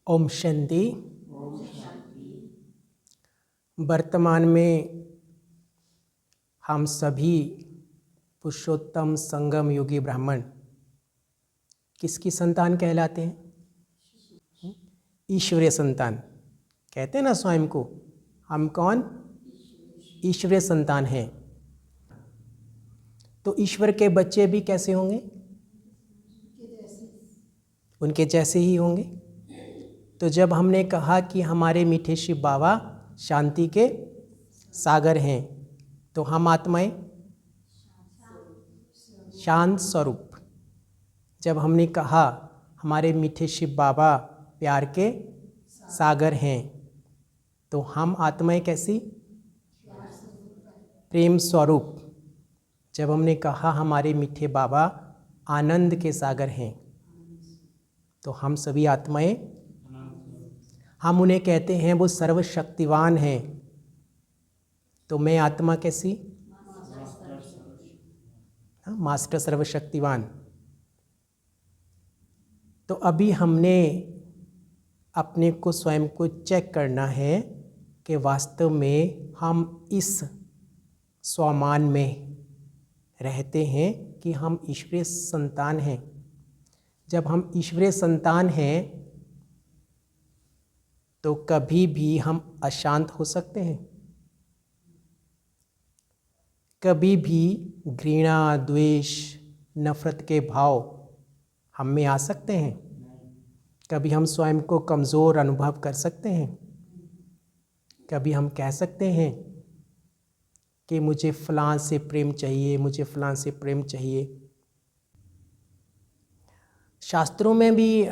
ओम शांति। वर्तमान में हम सभी पुरुषोत्तम संगम योगी ब्राह्मण किसकी संतान कहलाते हैं? ईश्वरीय संतान कहते हैं ना स्वयं को। हम कौन? ईश्वरीय संतान हैं। तो ईश्वर के बच्चे भी कैसे होंगे? उनके जैसे ही होंगे। तो जब हमने कहा कि हमारे मीठे शिव बाबा शांति के सागर हैं, तो हम आत्माएं शांत स्वरूप। जब हमने कहा हमारे मीठे शिव बाबा प्यार के सागर हैं, तो हम आत्माएं कैसी? प्रेम स्वरूप। जब हमने कहा हमारे मीठे बाबा आनंद के सागर हैं, तो हम सभी आत्माएं, हम उन्हें कहते हैं वो सर्वशक्तिवान हैं। तो मैं आत्मा कैसी? मास्टर सर्वशक्तिवान। तो अभी हमने अपने को स्वयं को चेक करना है कि वास्तव में हम इस स्वमान में रहते हैं कि हम ईश्वरीय संतान हैं। जब हम ईश्वरीय संतान हैं तो कभी भी हम अशांत हो सकते हैं? कभी भी घृणा, द्वेष, नफरत के भाव हम में आ सकते हैं? कभी हम स्वयं को कमज़ोर अनुभव कर सकते हैं? कभी हम कह सकते हैं कि मुझे फलां से प्रेम चाहिए, मुझे फलां से प्रेम चाहिए? शास्त्रों में भी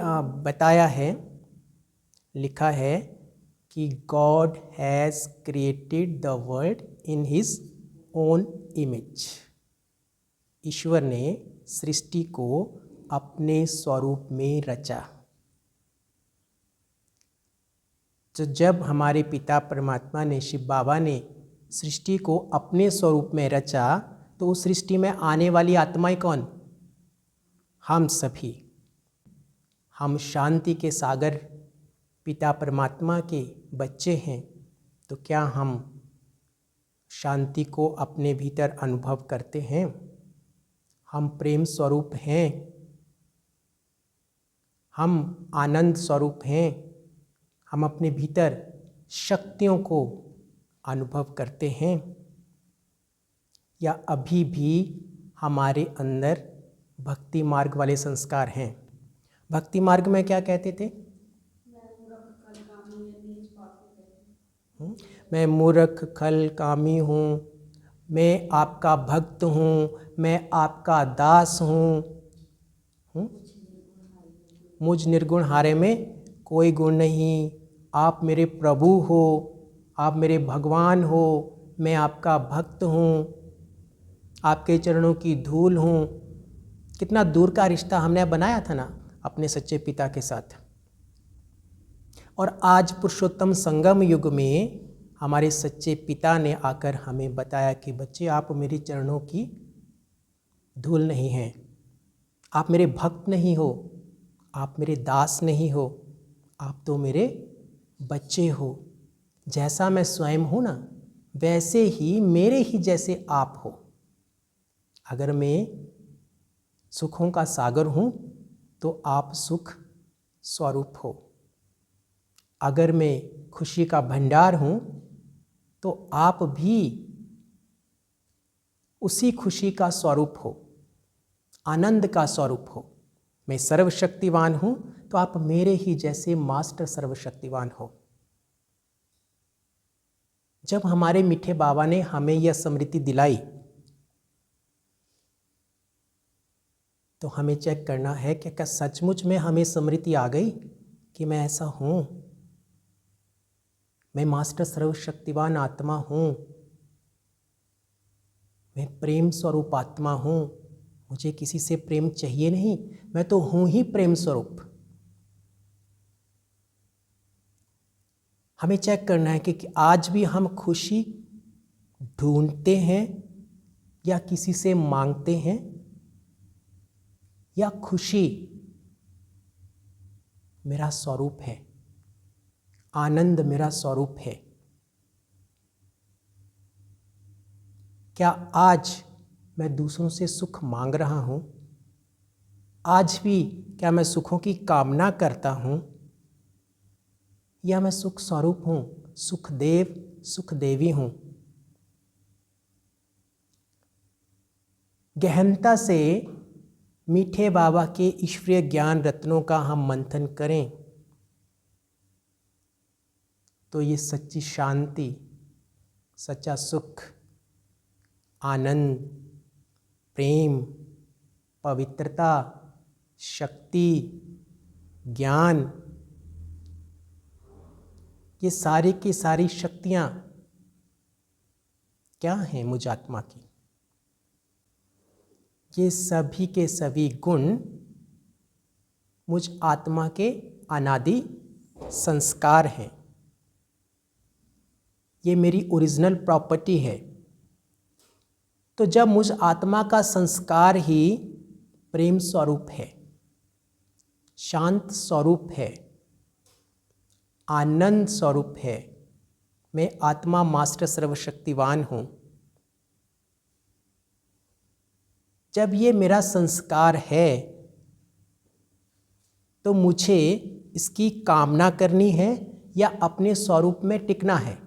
बताया है, लिखा है कि God has created the world in his own image. ईश्वर ने सृष्टि को अपने स्वरूप में रचा। तो जब हमारे पिता परमात्मा ने, शिव बाबा ने सृष्टि को अपने स्वरूप में रचा, तो उस सृष्टि में आने वाली आत्माएं कौन? हम सभी। हम शांति के सागर पिता परमात्मा के बच्चे हैं। तो क्या हम शांति को अपने भीतर अनुभव करते हैं? हम प्रेम स्वरूप हैं, हम आनंद स्वरूप हैं, हम अपने भीतर शक्तियों को अनुभव करते हैं, या अभी भी हमारे अंदर भक्ति मार्ग वाले संस्कार हैं? भक्ति मार्ग में क्या कहते थे? मैं मूर्ख खल कामी हूँ, मैं आपका भक्त हूँ, मैं आपका दास हूँ, मुझ निर्गुण हारे में कोई गुण नहीं, आप मेरे प्रभु हो, आप मेरे भगवान हो, मैं आपका भक्त हूँ, आपके चरणों की धूल हूँ। कितना दूर का रिश्ता हमने बनाया था ना अपने सच्चे पिता के साथ। और आज पुरुषोत्तम संगम युग में हमारे सच्चे पिता ने आकर हमें बताया कि बच्चे, आप मेरे चरणों की धूल नहीं हैं, आप मेरे भक्त नहीं हो, आप मेरे दास नहीं हो, आप तो मेरे बच्चे हो। जैसा मैं स्वयं हूँ ना, वैसे ही मेरे ही जैसे आप हो। अगर मैं सुखों का सागर हूँ तो आप सुख स्वरूप हो। अगर मैं खुशी का भंडार हूँ तो आप भी उसी खुशी का स्वरूप हो, आनंद का स्वरूप हो। मैं सर्वशक्तिवान हूँ तो आप मेरे ही जैसे मास्टर सर्वशक्तिवान हो। जब हमारे मीठे बाबा ने हमें यह स्मृति दिलाई, तो हमें चेक करना है कि क्या सचमुच में हमें स्मृति आ गई कि मैं ऐसा हूँ, मैं मास्टर सर्वशक्तिवान आत्मा हूँ, मैं प्रेम स्वरूप आत्मा हूँ, मुझे किसी से प्रेम चाहिए नहीं, मैं तो हूँ ही प्रेम स्वरूप। हमें चेक करना है कि आज भी हम खुशी ढूंढते हैं या किसी से मांगते हैं, या खुशी मेरा स्वरूप है। आनंद मेरा स्वरूप है। क्या आज मैं दूसरों से सुख मांग रहा हूँ? आज भी क्या मैं सुखों की कामना करता हूँ? या मैं सुख स्वरूप हूँ, सुखदेव सुखदेवी हूँ? गहनता से मीठे बाबा के ईश्वरीय ज्ञान रत्नों का हम मंथन करें तो ये सच्ची शांति, सच्चा सुख, आनंद, प्रेम, पवित्रता, शक्ति, ज्ञान, ये सारी की सारी शक्तियाँ क्या हैं मुझ आत्मा की? ये सभी के सभी गुण मुझ आत्मा के अनादि संस्कार हैं। ये मेरी ओरिजिनल प्रॉपर्टी है। तो जब मुझ आत्मा का संस्कार ही प्रेम स्वरूप है, शांत स्वरूप है, आनंद स्वरूप है, मैं आत्मा मास्टर सर्वशक्तिवान हूँ, जब ये मेरा संस्कार है तो मुझे इसकी कामना करनी है या अपने स्वरूप में टिकना है?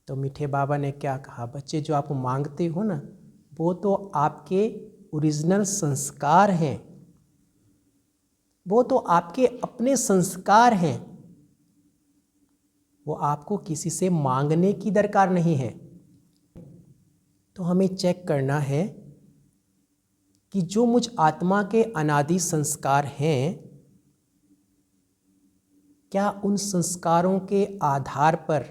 तो मीठे बाबा ने क्या कहा, बच्चे जो आप मांगते हो ना, वो तो आपके ओरिजिनल संस्कार हैं, वो तो आपके अपने संस्कार हैं, वो आपको किसी से मांगने की दरकार नहीं है। तो हमें चेक करना है कि जो मुझ आत्मा के अनादि संस्कार हैं, क्या उन संस्कारों के आधार पर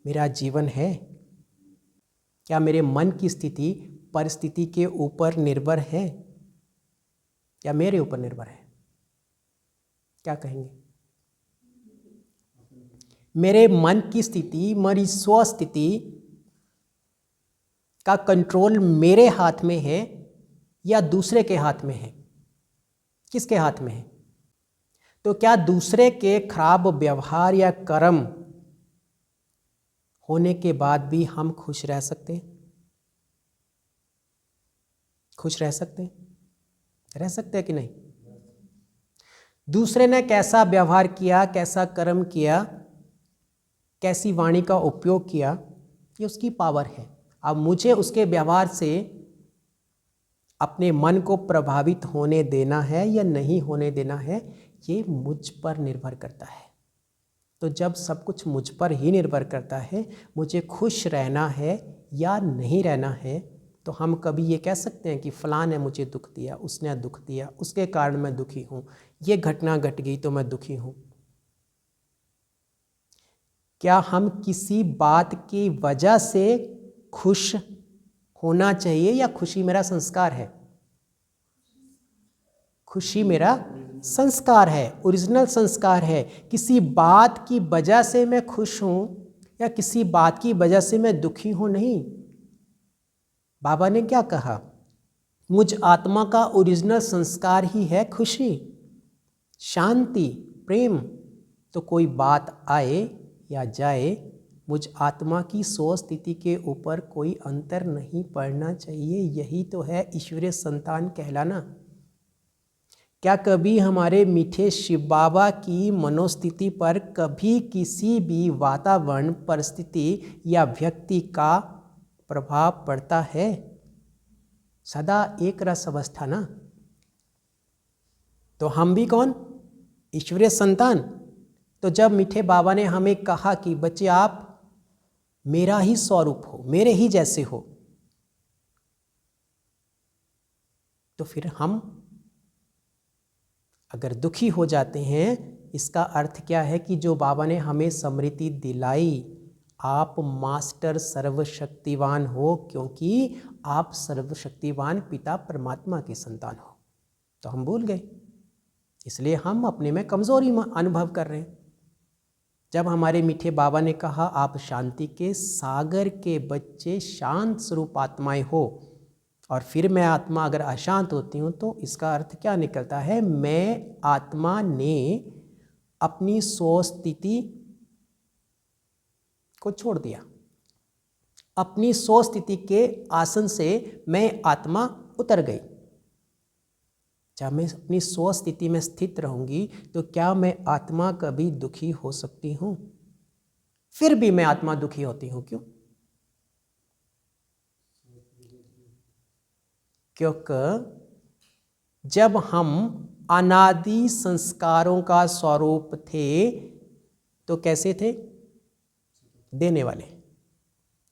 मेरा जीवन है? क्या मेरे मन की स्थिति परिस्थिति के ऊपर निर्भर है या मेरे ऊपर निर्भर है? क्या कहेंगे? मेरे मन की स्थिति, मेरी स्वस्थिति का कंट्रोल मेरे हाथ में है या दूसरे के हाथ में है? किसके हाथ में है? तो क्या दूसरे के खराब व्यवहार या कर्म होने के बाद भी हम खुश रह सकते हैं? खुश रह सकते हैं? रह सकते हैं कि नहीं? दूसरे ने कैसा व्यवहार किया, कैसा कर्म किया, कैसी वाणी का उपयोग किया, ये उसकी पावर है। अब मुझे उसके व्यवहार से अपने मन को प्रभावित होने देना है या नहीं होने देना है, ये मुझ पर निर्भर करता है। तो जब सब कुछ मुझ पर ही निर्भर करता है, मुझे खुश रहना है या नहीं रहना है, तो हम कभी ये कह सकते हैं कि फलां ने मुझे दुख दिया, उसने दुख दिया, उसके कारण मैं दुखी हूँ, ये घटना घट गई तो मैं दुखी हूँ? क्या हम किसी बात की वजह से खुश होना चाहिए या खुशी मेरा संस्कार है? खुशी मेरा संस्कार है, ओरिजिनल संस्कार है। किसी बात की वजह से मैं खुश हूँ या किसी बात की वजह से मैं दुखी हूँ? नहीं। बाबा ने क्या कहा, मुझ आत्मा का ओरिजिनल संस्कार ही है खुशी, शांति, प्रेम। तो कोई बात आए या जाए, मुझ आत्मा की स्वस्थिति के ऊपर कोई अंतर नहीं पड़ना चाहिए। यही तो है ईश्वरीय संतान कहलाना। क्या कभी हमारे मीठे शिव बाबा की मनोस्थिति पर कभी किसी भी वातावरण, परिस्थिति या व्यक्ति का प्रभाव पड़ता है? सदा एक रस अवस्था ना। तो हम भी कौन? ईश्वरीय संतान। तो जब मीठे बाबा ने हमें कहा कि बच्चे आप मेरा ही स्वरूप हो, मेरे ही जैसे हो, तो फिर हम अगर दुखी हो जाते हैं, इसका अर्थ क्या है कि जो बाबा ने हमें स्मृति दिलाई, आप मास्टर सर्वशक्तिवान हो, क्योंकि आप सर्वशक्तिवान पिता परमात्मा के संतान हो। तो हम भूल गए, इसलिए हम अपने में कमजोरी अनुभव कर रहे हैं। जब हमारे मीठे बाबा ने कहा आप शांति के सागर के बच्चे, शांत स्वरूप आत्माएं हो, और फिर मैं आत्मा अगर अशांत होती हूँ तो इसका अर्थ क्या निकलता है? मैं आत्मा ने अपनी स्वस्थिति को छोड़ दिया। अपनी स्वस्थिति के आसन से मैं आत्मा उतर गई। जब मैं अपनी स्वस्थिति में स्थित रहूंगी तो क्या मैं आत्मा कभी दुखी हो सकती हूँ? फिर भी मैं आत्मा दुखी होती हूँ, क्यों? क्योंकि जब हम अनादि संस्कारों का स्वरूप थे तो कैसे थे? देने वाले,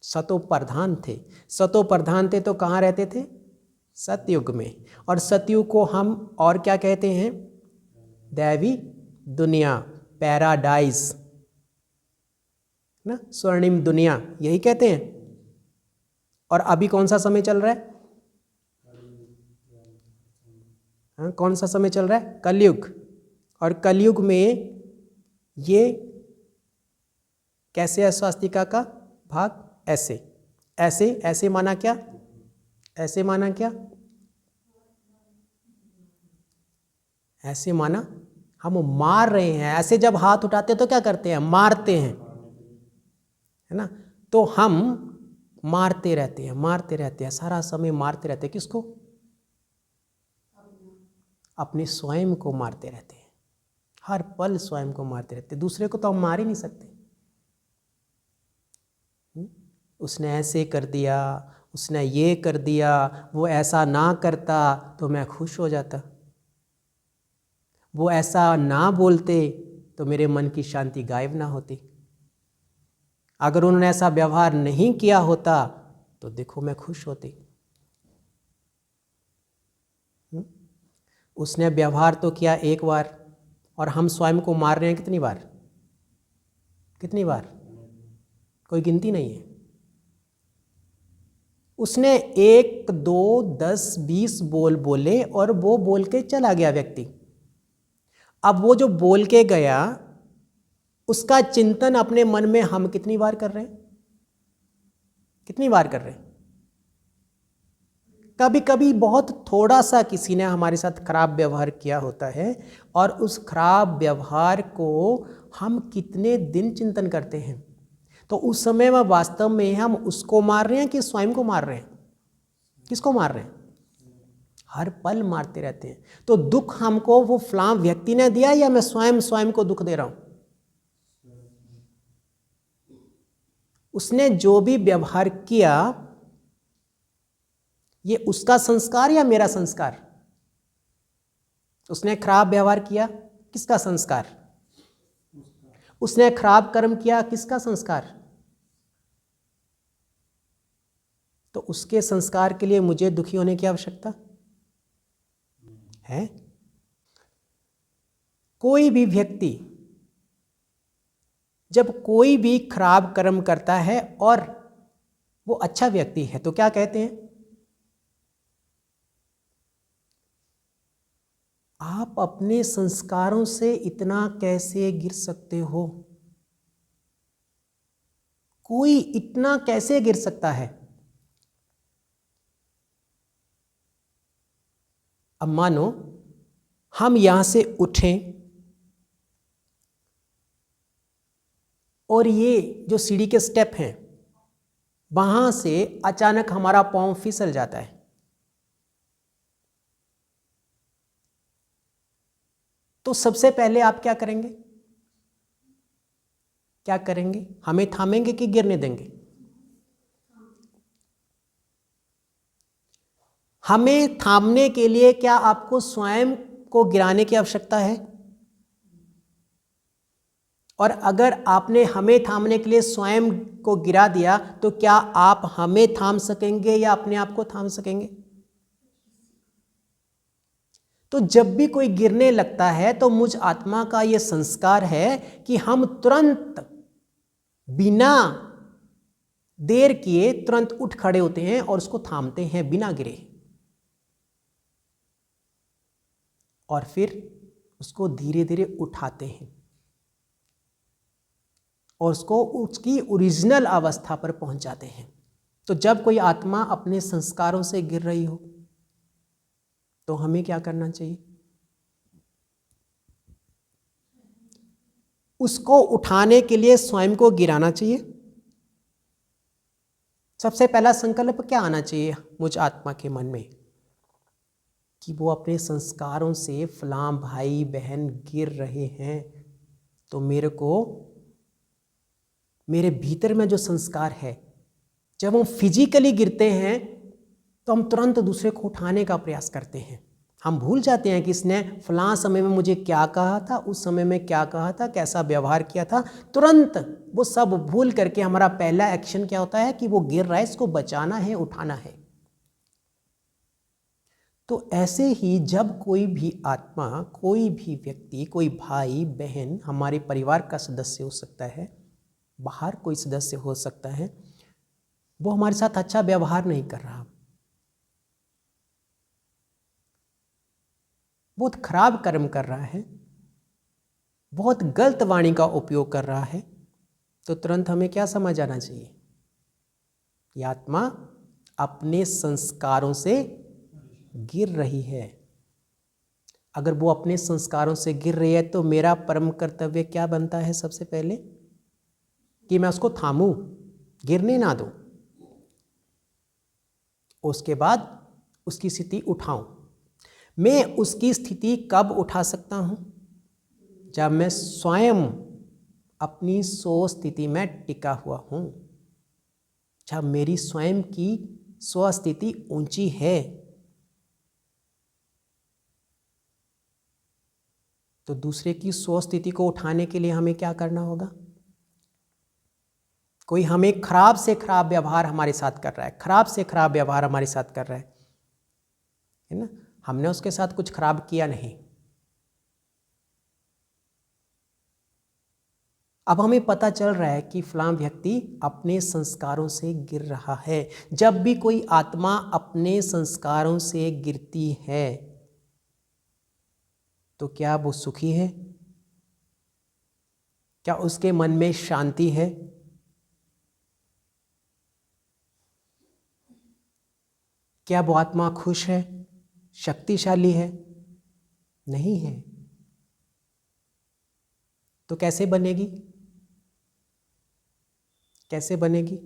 सतो प्रधान थे। सतो प्रधान थे तो कहाँ रहते थे? सतयुग में। और सतयुग को हम और क्या कहते हैं? दैवी दुनिया, पैराडाइज ना, स्वर्णिम दुनिया, यही कहते हैं। और अभी कौन सा समय चल रहा है? हाँ, कौन सा समय चल रहा है? कलयुग। और कलयुग में ये कैसे है? स्वास्तिका का भाग ऐसे ऐसे ऐसे माना क्या? ऐसे माना क्या? ऐसे माना हम मार रहे हैं। ऐसे जब हाथ उठाते हैं तो क्या करते हैं? मारते हैं, है ना? तो हम मारते रहते हैं, मारते रहते हैं, सारा समय मारते रहते हैं। किसको? अपने स्वयं को मारते रहते हैं। हर पल स्वयं को मारते रहते हैं। दूसरे को तो हम मार ही नहीं सकते। उसने ऐसे कर दिया, उसने ये कर दिया, वो ऐसा ना करता तो मैं खुश हो जाता, वो ऐसा ना बोलते तो मेरे मन की शांति गायब ना होती। अगर उन्होंने ऐसा व्यवहार नहीं किया होता तो देखो मैं खुश होती। उसने व्यवहार तो किया एक बार, और हम स्वयं को मार रहे हैं कितनी बार? कितनी बार? कोई गिनती नहीं है। उसने 1, 2, 10, 20 बोल बोले और वो बोल के चला गया व्यक्ति। अब वो जो बोल के गया उसका चिंतन अपने मन में हम कितनी बार कर रहे हैं? कितनी बार कर रहे हैं? कभी कभी बहुत थोड़ा सा किसी ने हमारे साथ खराब व्यवहार किया होता है और उस खराब व्यवहार को हम कितने दिन चिंतन करते हैं। तो उस समय में वास्तव में हम उसको मार रहे हैं कि स्वयं को मार रहे हैं? किसको मार रहे हैं? हर पल मारते रहते हैं। तो दुख हमको वो फलां व्यक्ति ने दिया या मैं स्वयं स्वयं को दुख दे रहा हूं? उसने जो भी व्यवहार किया ये उसका संस्कार या मेरा संस्कार? उसने खराब व्यवहार किया, किसका संस्कार? उसने खराब कर्म किया, किसका संस्कार? तो उसके संस्कार के लिए मुझे दुखी होने की आवश्यकता है? कोई भी व्यक्ति जब कोई भी खराब कर्म करता है और वो अच्छा व्यक्ति है तो क्या कहते हैं? आप अपने संस्कारों से इतना कैसे गिर सकते हो? कोई इतना कैसे गिर सकता है? अब मानो हम यहां से उठें और ये जो सीढ़ी के स्टेप हैं वहां से अचानक हमारा पांव फिसल जाता है, तो सबसे पहले आप क्या करेंगे? क्या करेंगे? हमें थामेंगे कि गिरने देंगे? हमें थामने के लिए क्या आपको स्वयं को गिराने की आवश्यकता है? और अगर आपने हमें थामने के लिए स्वयं को गिरा दिया तो क्या आप हमें थाम सकेंगे या अपने आप को थाम सकेंगे? तो जब भी कोई गिरने लगता है तो मुझ आत्मा का यह संस्कार है कि हम तुरंत बिना देर किए तुरंत उठ खड़े होते हैं और उसको थामते हैं बिना गिरे, और फिर उसको धीरे धीरे उठाते हैं और उसको उसकी ओरिजिनल अवस्था पर पहुंचाते हैं। तो जब कोई आत्मा अपने संस्कारों से गिर रही हो तो हमें क्या करना चाहिए? उसको उठाने के लिए स्वयं को गिराना चाहिए। सबसे पहला संकल्प क्या आना चाहिए मुझ आत्मा के मन में कि वो अपने संस्कारों से फलां भाई बहन गिर रहे हैं, तो मेरे को, मेरे भीतर में जो संस्कार है, जब हम फिजिकली गिरते हैं तो हम तुरंत दूसरे को उठाने का प्रयास करते हैं। हम भूल जाते हैं कि इसने फलां समय में मुझे क्या कहा था, उस समय में क्या कहा था, कैसा व्यवहार किया था। तुरंत वो सब भूल करके हमारा पहला एक्शन क्या होता है कि वो गिर रहा है, इसको बचाना है, उठाना है। तो ऐसे ही जब कोई भी आत्मा, कोई भी व्यक्ति, कोई भाई बहन, हमारे परिवार का सदस्य हो सकता है, बाहर कोई सदस्य हो सकता है, वो हमारे साथ अच्छा व्यवहार नहीं कर रहा, बहुत खराब कर्म कर रहा है, बहुत गलत वाणी का उपयोग कर रहा है, तो तुरंत हमें क्या समझ आना चाहिए? ये आत्मा अपने संस्कारों से गिर रही है। अगर वो अपने संस्कारों से गिर रही है तो मेरा परम कर्तव्य क्या बनता है? सबसे पहले कि मैं उसको थामूं, गिरने ना दूं। उसके बाद उसकी स्थिति उठाऊं। मैं उसकी स्थिति कब उठा सकता हूं? जब मैं स्वयं अपनी स्व स्थिति में टिका हुआ हूं, जब मेरी स्वयं की स्वस्थिति ऊंची है। तो दूसरे की स्वस्थिति को उठाने के लिए हमें क्या करना होगा? कोई हमें खराब से खराब व्यवहार हमारे साथ कर रहा है, खराब से खराब व्यवहार हमारे साथ कर रहा है ना? हमने उसके साथ कुछ खराब किया नहीं। अब हमें पता चल रहा है कि फलां व्यक्ति अपने संस्कारों से गिर रहा है। जब भी कोई आत्मा अपने संस्कारों से गिरती है तो क्या वो सुखी है? क्या उसके मन में शांति है? क्या वो आत्मा खुश है, शक्तिशाली है? नहीं है। तो कैसे बनेगी? कैसे बनेगी?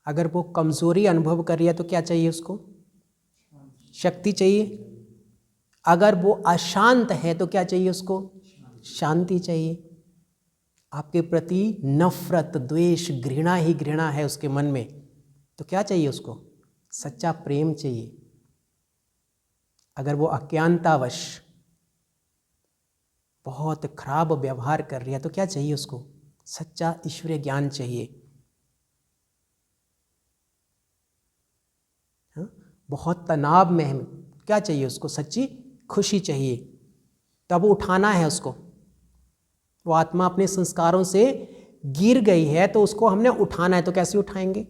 अगर वो कमजोरी अनुभव कर रही है तो क्या चाहिए उसको? शक्ति चाहिए। अगर वो अशांत है तो क्या चाहिए उसको? शांति चाहिए। आपके प्रति नफरत, द्वेष, घृणा ही घृणा है उसके मन में, तो क्या चाहिए उसको? सच्चा प्रेम चाहिए। अगर वो अज्ञानतावश बहुत खराब व्यवहार कर रही है तो क्या चाहिए उसको? सच्चा ईश्वरीय ज्ञान चाहिए। हाँ? बहुत तनाव में है, क्या चाहिए उसको? सच्ची खुशी चाहिए। तब उठाना है उसको। वो आत्मा अपने संस्कारों से गिर गई है तो उसको हमने उठाना है। तो कैसे उठाएंगे?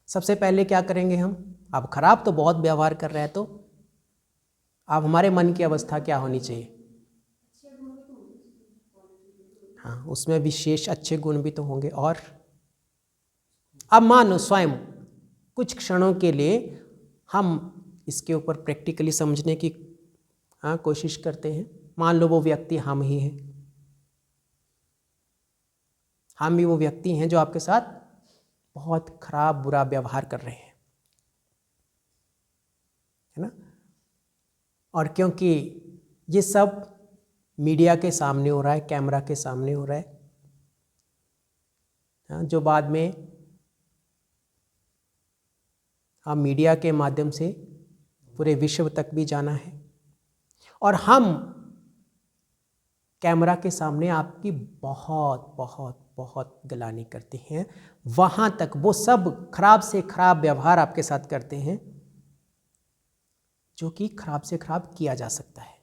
सबसे पहले क्या करेंगे हम? अब खराब तो बहुत व्यवहार कर रहे हैं, तो अब हमारे मन की अवस्था क्या होनी चाहिए? हाँ, उसमें विशेष अच्छे गुण भी तो होंगे। और अब मानो स्वयं कुछ क्षणों के लिए हम इसके ऊपर प्रैक्टिकली समझने की कोशिश करते हैं। मान लो वो व्यक्ति हम ही हैं, हम भी वो व्यक्ति हैं जो आपके साथ बहुत खराब बुरा व्यवहार कर रहे हैं, है ना? और क्योंकि ये सब मीडिया के सामने हो रहा है, कैमरा के सामने हो रहा है, जो बाद में हम मीडिया के माध्यम से पूरे विश्व तक भी जाना है, और हम कैमरा के सामने आपकी बहुत बहुत बहुत गलानी करते हैं। वहाँ तक वो सब खराब से खराब व्यवहार आपके साथ करते हैं जो कि खराब से खराब किया जा सकता है।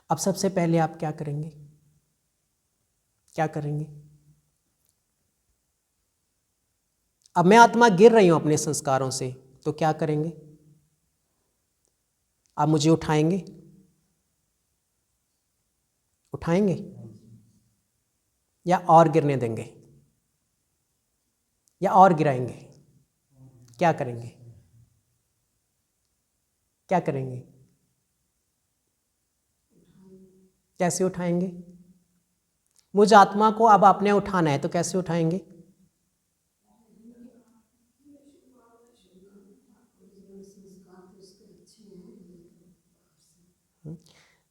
अब सबसे पहले आप क्या करेंगे? क्या करेंगे? अब मैं आत्मा गिर रही हूं अपने संस्कारों से, तो क्या करेंगे? आप मुझे उठाएंगे? उठाएंगे या और गिरने देंगे, या और गिराएंगे? क्या करेंगे? क्या करेंगे? कैसे उठाएंगे? मुझ आत्मा को अब आपने उठाना है तो कैसे उठाएंगे?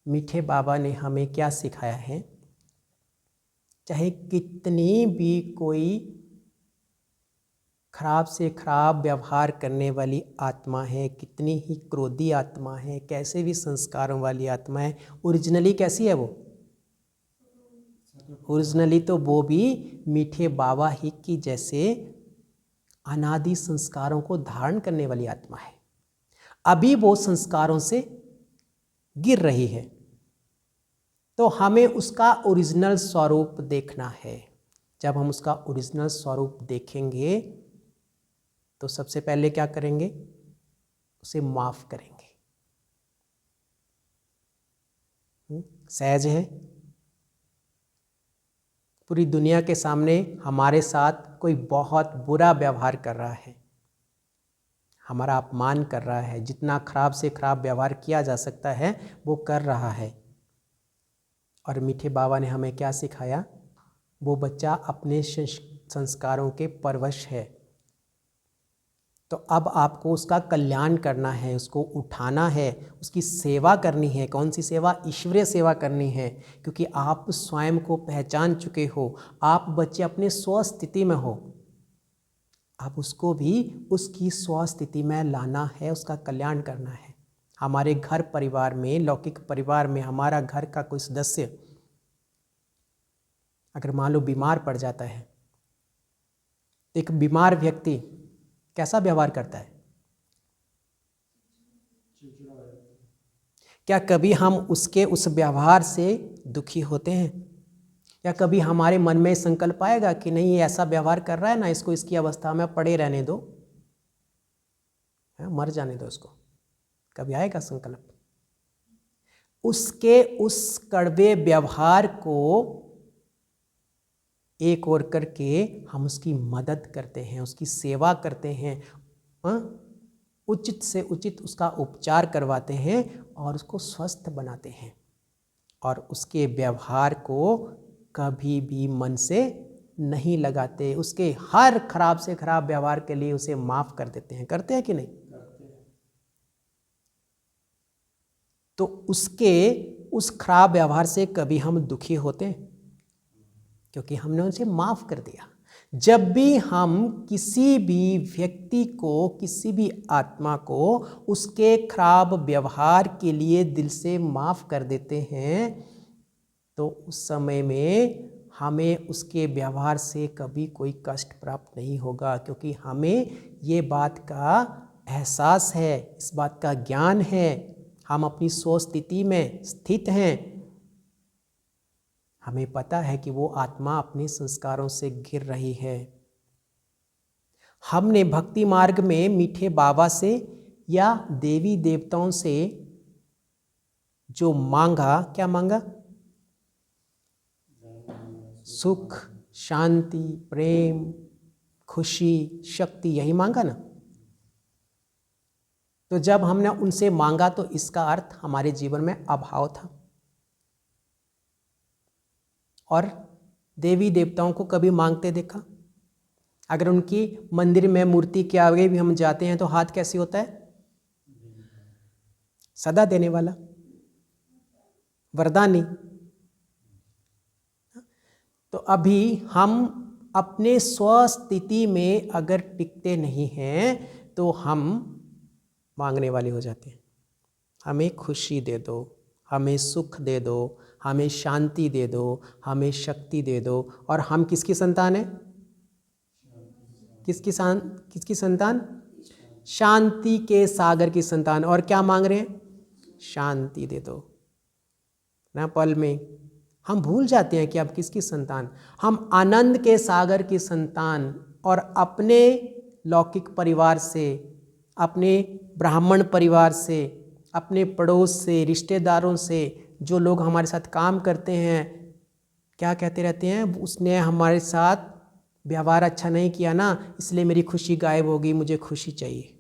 मीठे बाबा ने हमें क्या सिखाया है? चाहे कितनी भी कोई खराब से खराब व्यवहार करने वाली आत्मा है, कितनी ही क्रोधी आत्मा है, कैसे भी संस्कारों वाली आत्मा है, ओरिजिनली कैसी है वो? ओरिजिनली तो वो भी मीठे बाबा ही की जैसे अनादि संस्कारों को धारण करने वाली आत्मा है। अभी वो संस्कारों से गिर रही है, तो हमें उसका ओरिजिनल स्वरूप देखना है। जब हम उसका ओरिजिनल स्वरूप देखेंगे तो सबसे पहले क्या करेंगे? उसे माफ करेंगे। सहज है। पूरी दुनिया के सामने हमारे साथ कोई बहुत बुरा व्यवहार कर रहा है, हमारा अपमान कर रहा है, जितना खराब से खराब व्यवहार किया जा सकता है वो कर रहा है। और मीठे बाबा ने हमें क्या सिखाया? वो बच्चा अपने संस्कारों के परवश है, तो अब आपको उसका कल्याण करना है, उसको उठाना है, उसकी सेवा करनी है। कौन सी सेवा? ईश्वरीय सेवा करनी है, क्योंकि आप स्वयं को पहचान चुके हो। आप बच्चे अपने स्वस्थिति में हो, आप उसको भी उसकी स्वस्थिति में लाना है, उसका कल्याण करना है। हमारे घर परिवार में, लौकिक परिवार में, हमारा घर का कोई सदस्य अगर मान लो बीमार पड़ जाता है, एक बीमार व्यक्ति कैसा व्यवहार करता है? क्या कभी हम उसके उस व्यवहार से दुखी होते हैं? या कभी हमारे मन में संकल्प आएगा कि नहीं, ये ऐसा व्यवहार कर रहा है ना, इसको इसकी अवस्था में पड़े रहने दो, मर जाने दो इसको? कभी आएगा संकल्प? उसके उस कड़वे व्यवहार को एक ओर करके हम उसकी मदद करते हैं, उसकी सेवा करते हैं, उचित से उचित उसका उपचार करवाते हैं और उसको स्वस्थ बनाते हैं, और उसके व्यवहार को कभी भी मन से नहीं लगाते। उसके हर खराब से खराब व्यवहार के लिए उसे माफ कर देते हैं। करते हैं कि नहीं? करते हैं। तो उसके उस खराब व्यवहार से कभी हम दुखी होते हैं? क्योंकि हमने उसे माफ कर दिया। जब भी हम किसी भी व्यक्ति को, किसी भी आत्मा को उसके खराब व्यवहार के लिए दिल से माफ कर देते हैं, तो उस समय में हमें उसके व्यवहार से कभी कोई कष्ट प्राप्त नहीं होगा, क्योंकि हमें ये बात का एहसास है, इस बात का ज्ञान है, हम अपनी स्वस्थिति में स्थित हैं। हमें पता है कि वो आत्मा अपने संस्कारों से गिर रही है। हमने भक्ति मार्ग में मीठे बाबा से या देवी देवताओं से जो मांगा, क्या मांगा? सुख, शांति, प्रेम, खुशी, शक्ति, यही मांगा ना। तो जब हमने उनसे मांगा तो इसका अर्थ हमारे जीवन में अभाव था। और देवी देवताओं को कभी मांगते देखा? अगर उनकी मंदिर में मूर्ति के आगे भी हम जाते हैं तो हाथ कैसे होता है? सदा देने वाला, वरदानी। तो अभी हम अपने स्वस्थिति में अगर टिकते नहीं हैं तो हम मांगने वाले हो जाते हैं। हमें खुशी दे दो, हमें सुख दे दो, हमें शांति दे दो, हमें शक्ति दे दो। और हम किसकी संतान है? किसकी संतान? शांति के सागर की संतान। और क्या मांग रहे हैं? शांति दे दो ना। पल में हम भूल जाते हैं कि अब किसकी संतान। हम आनंद के सागर की संतान, और अपने लौकिक परिवार से, अपने ब्राह्मण परिवार से, अपने पड़ोस से, रिश्तेदारों से, जो लोग हमारे साथ काम करते हैं, क्या कहते रहते हैं? उसने हमारे साथ व्यवहार अच्छा नहीं किया ना, इसलिए मेरी खुशी गायब हो गई, मुझे खुशी चाहिए।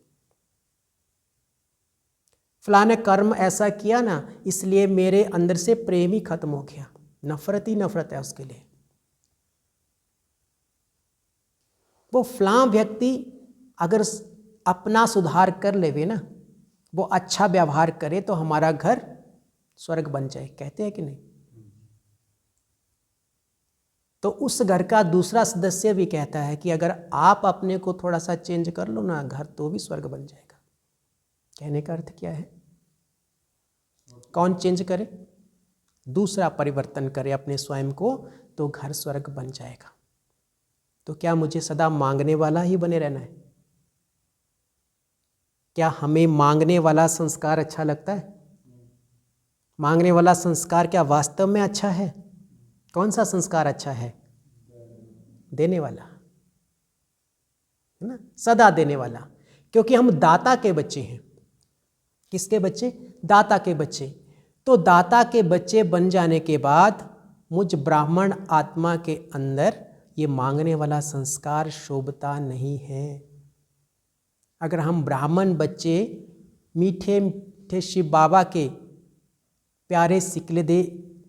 फलाने कर्म ऐसा किया ना, इसलिए मेरे अंदर से प्रेम ही खत्म हो गया, नफरत ही नफरत है उसके लिए। वो फलां व्यक्ति अगर अपना सुधार कर लेवे ना, वो अच्छा व्यवहार करे तो हमारा घर स्वर्ग बन जाए, कहते हैं कि नहीं? तो उस घर का दूसरा सदस्य भी कहता है कि अगर आप अपने को थोड़ा सा चेंज कर लो ना, घर तो भी स्वर्ग बन जाएगा। कहने का अर्थ क्या है? कौन चेंज करे? दूसरा परिवर्तन करे अपने स्वयं को, तो घर स्वर्ग बन जाएगा। तो क्या मुझे सदा मांगने वाला ही बने रहना है? क्या हमें मांगने वाला संस्कार अच्छा लगता है? मांगने वाला संस्कार क्या वास्तव में अच्छा है? कौन सा संस्कार अच्छा है? देने वाला, है ना, सदा देने वाला। क्योंकि हम दाता के बच्चे हैं। किसके बच्चे? दाता के बच्चे। तो दाता के बच्चे बन जाने के बाद मुझ ब्राह्मण आत्मा के अंदर ये मांगने वाला संस्कार शोभता नहीं है। अगर हम ब्राह्मण बच्चे मीठे मीठे शिव बाबा के प्यारे सिकलदे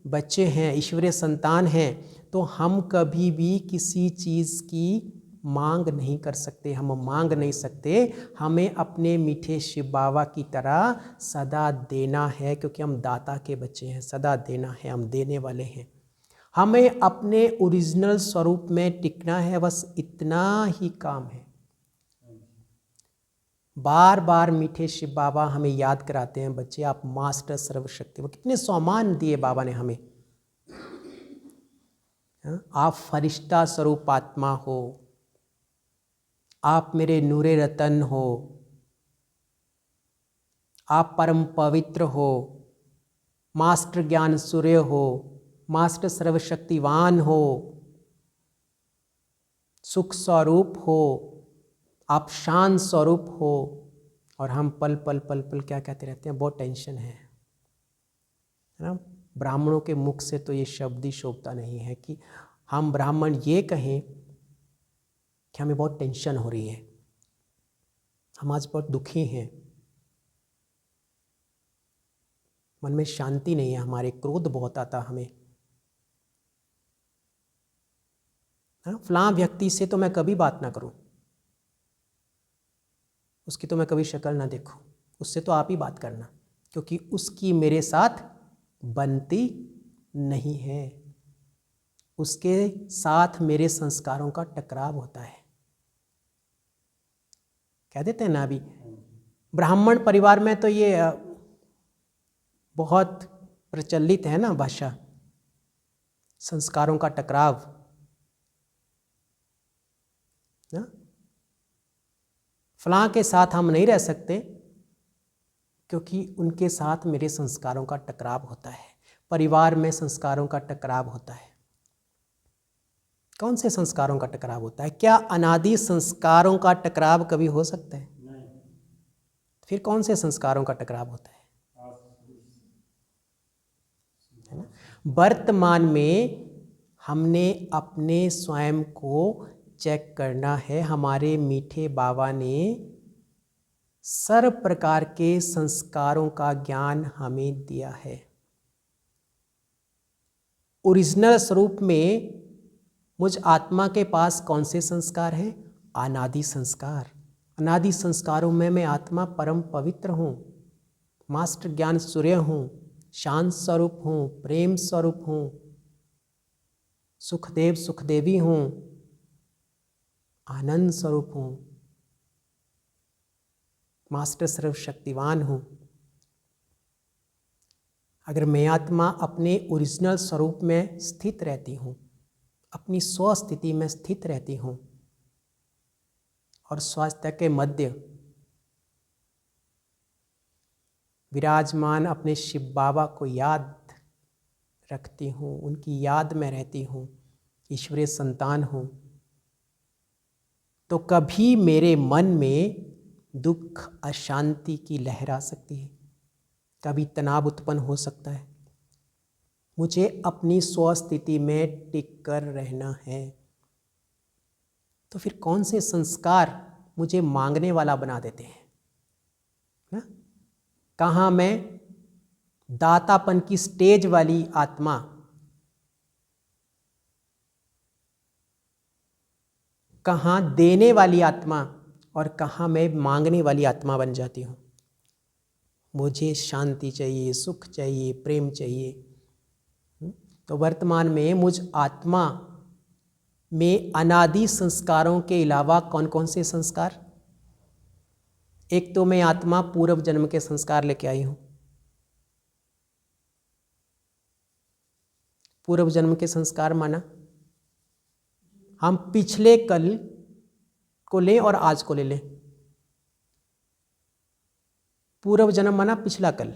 बच्चे हैं, ईश्वरीय संतान हैं, तो हम कभी भी किसी चीज़ की मांग नहीं कर सकते, हम मांग नहीं सकते। हमें अपने मीठे शिव बाबा की तरह सदा देना है, क्योंकि हम दाता के बच्चे हैं, सदा देना है, हम देने वाले हैं। हमें अपने ओरिजिनल स्वरूप में टिकना है, बस इतना ही काम है। बार बार मीठे शिव बाबा हमें याद कराते हैं, बच्चे आप मास्टर सर्वशक्ति, वो कितने सम्मान दिए बाबा ने हमें। आप फरिश्ता स्वरूप आत्मा हो, आप मेरे नूरे रतन हो, आप परम पवित्र हो, मास्टर ज्ञान सूर्य हो, मास्टर सर्वशक्तिवान हो, सुख स्वरूप हो, आप शांत स्वरूप हो। और हम पल पल पल पल क्या कहते रहते हैं? बहुत टेंशन है ना। ब्राह्मणों के मुख से तो ये शब्द ही शोभता नहीं है कि हम ब्राह्मण ये कहें कि हमें बहुत टेंशन हो रही है, हम आज बहुत दुखी हैं, मन में शांति नहीं है, हमारे क्रोध बहुत आता हमें। फलां व्यक्ति से तो मैं कभी बात ना करूं, उसकी तो मैं कभी शक्ल ना देखूं, उससे तो आप ही बात करना, क्योंकि उसकी मेरे साथ बनती नहीं है, उसके साथ मेरे संस्कारों का टकराव होता है। कह देते हैं ना, अभी ब्राह्मण परिवार में तो ये बहुत प्रचलित है ना भाषा, संस्कारों का टकराव ना। फलां के साथ हम नहीं रह सकते क्योंकि उनके साथ मेरे संस्कारों का टकराव होता है। परिवार में संस्कारों का टकराव होता है। कौन से संस्कारों का टकराव होता है? क्या अनादि संस्कारों का टकराव कभी हो सकता है? नहीं। फिर कौन से संस्कारों का टकराव होता है ना? वर्तमान में हमने अपने स्वयं को चेक करना है। हमारे मीठे बाबा ने सर्व प्रकार के संस्कारों का ज्ञान हमें दिया है। ओरिजिनल स्वरूप में मुझ आत्मा के पास कौन से संस्कार हैं? अनादि संस्कार। अनादि संस्कारों में मैं आत्मा परम पवित्र हूँ, मास्टर ज्ञान सूर्य हूँ, शांत स्वरूप हूँ, प्रेम स्वरूप हूँ, सुखदेव सुखदेवी हूँ, आनंद स्वरूप हूँ, मास्टर सर्वशक्तिवान हूँ। अगर मैं आत्मा अपने ओरिजिनल स्वरूप में स्थित रहती हूँ, अपनी स्वस्थिति में स्थित रहती हूँ और स्वास्थ्य के मध्य विराजमान अपने शिव बाबा को याद रखती हूँ, उनकी याद में रहती हूँ, ईश्वरीय संतान हूँ, तो कभी मेरे मन में दुख अशांति की लहर आ सकती है, कभी तनाव उत्पन्न हो सकता है। मुझे अपनी स्वस्थिति में टिक कर रहना है। तो फिर कौन से संस्कार मुझे मांगने वाला बना देते हैं? ना? कहाँ मैं दातापन की स्टेज वाली आत्मा, कहाँ देने वाली आत्मा, और कहाँ मैं मांगने वाली आत्मा बन जाती हूँ। मुझे शांति चाहिए, सुख चाहिए, प्रेम चाहिए। तो वर्तमान में मुझ आत्मा में अनादि संस्कारों के अलावा कौन कौन से संस्कार? एक तो मैं आत्मा पूर्व जन्म के संस्कार लेके आई हूँ। पूर्व जन्म के संस्कार माना हम पिछले कल को लें और आज को ले लें। पूर्व जन्म माना पिछला कल,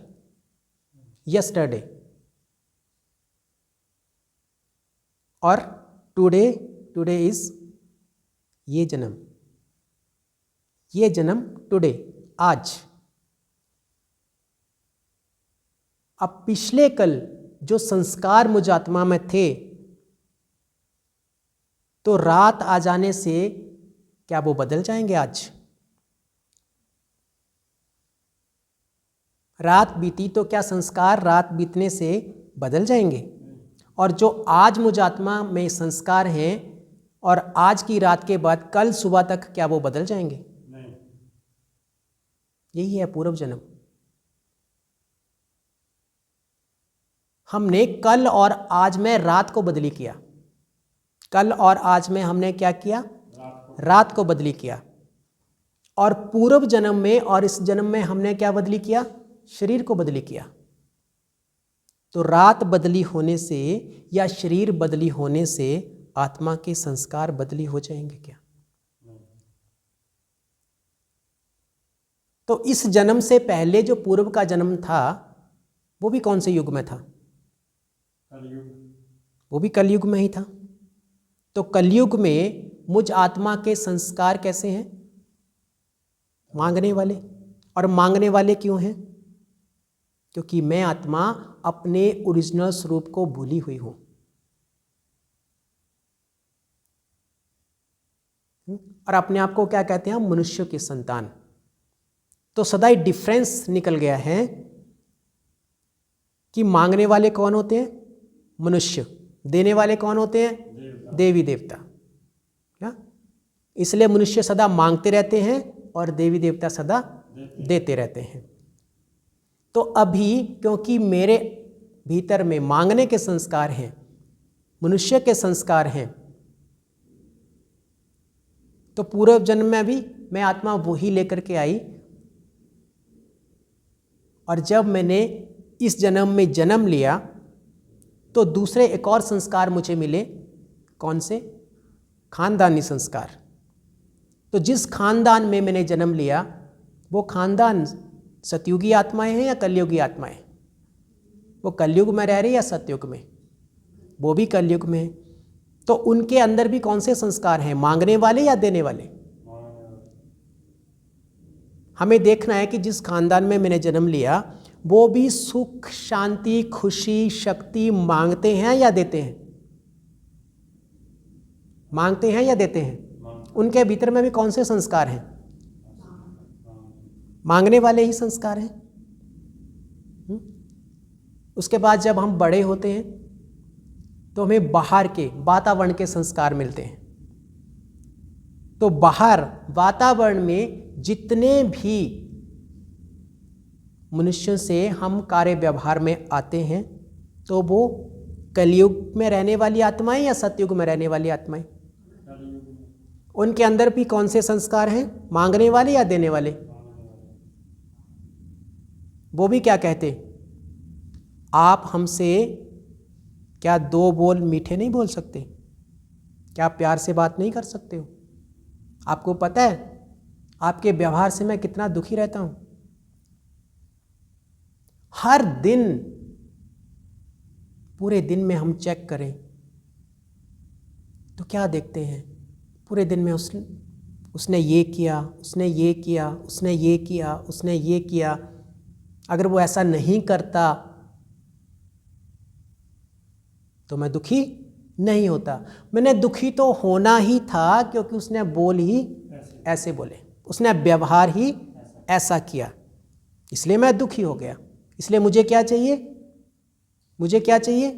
यस्टरडे, और टुडे इज ये जन्म टुडे, आज। अब पिछले कल जो संस्कार मुझ आत्मा में थे, तो रात आ जाने से क्या वो बदल जाएंगे? आज रात बीती तो क्या संस्कार रात बीतने से बदल जाएंगे? और जो आज मुझ आत्मा में संस्कार हैं और आज की रात के बाद कल सुबह तक क्या वो बदल जाएंगे? नहीं। यही है पूर्व जन्म। हमने कल और आज में रात को बदली किया। कल और आज में हमने क्या किया? रात को बदली किया। और पूर्व जन्म में और इस जन्म में हमने क्या बदली किया? शरीर को बदली किया। तो रात बदली होने से या शरीर बदली होने से आत्मा के संस्कार बदली हो जाएंगे क्या? तो इस जन्म से पहले जो पूर्व का जन्म था वो भी कौन से युग में था? कलयुग। वो भी कलयुग में ही था। तो कलयुग में मुझ आत्मा के संस्कार कैसे हैं? मांगने वाले। और मांगने वाले क्यों हैं? क्योंकि मैं आत्मा अपने ओरिजिनल स्वरूप को भूली हुई हूं। और अपने आप को क्या कहते हैं? मनुष्य की संतान। तो सदा ही डिफरेंस निकल गया है कि मांगने वाले कौन होते हैं? मनुष्य। देने वाले कौन होते हैं? देवी देवता। क्या? इसलिए मनुष्य सदा मांगते रहते हैं और देवी देवता सदा देते रहते हैं। तो अभी क्योंकि मेरे भीतर में मांगने के संस्कार हैं, मनुष्य के संस्कार हैं, तो पूर्व जन्म में भी मैं आत्मा वही लेकर के आई। और जब मैंने इस जन्म में जन्म लिया तो दूसरे एक और संस्कार मुझे मिले। कौन से? खानदानी संस्कार। तो जिस खानदान में मैंने जन्म लिया वो खानदान सतयुगी आत्माएं हैं या कलयुगी आत्माएं? वो कलयुग में रह रही या सतयुग में? वो भी कलयुग में है। तो उनके अंदर भी कौन से संस्कार हैं? मांगने वाले या देने वाले? हमें देखना है कि जिस खानदान में मैंने जन्म लिया वो भी सुख, शांति, खुशी, शक्ति मांगते हैं या देते हैं? मांगते हैं या देते हैं? उनके भीतर में भी कौन से संस्कार हैं? मांगने वाले ही संस्कार हैं। उसके बाद जब हम बड़े होते हैं तो हमें बाहर के वातावरण के संस्कार मिलते हैं। तो बाहर वातावरण में जितने भी मनुष्यों से हम कार्य व्यवहार में आते हैं तो वो कलयुग में रहने वाली आत्माएं या सतयुग में रहने वाली आत्माएं? उनके अंदर भी कौन से संस्कार हैं? मांगने वाले या देने वाले? वो भी क्या कहते? आप हमसे क्या 2 बोल मीठे नहीं बोल सकते? क्या आप प्यार से बात नहीं कर सकते हो? आपको पता है आपके व्यवहार से मैं कितना दुखी रहता हूं। हर दिन, पूरे दिन में हम चेक करें तो क्या देखते हैं? पूरे दिन में उसने ये किया, उसने ये किया, उसने ये किया, उसने ये किया। अगर वो ऐसा नहीं करता तो मैं दुखी नहीं होता। मैंने दुखी तो होना ही था, क्योंकि उसने बोल ही ऐसे बोले, उसने व्यवहार ही ऐसा किया, इसलिए मैं दुखी हो गया। इसलिए मुझे क्या चाहिए? मुझे क्या चाहिए?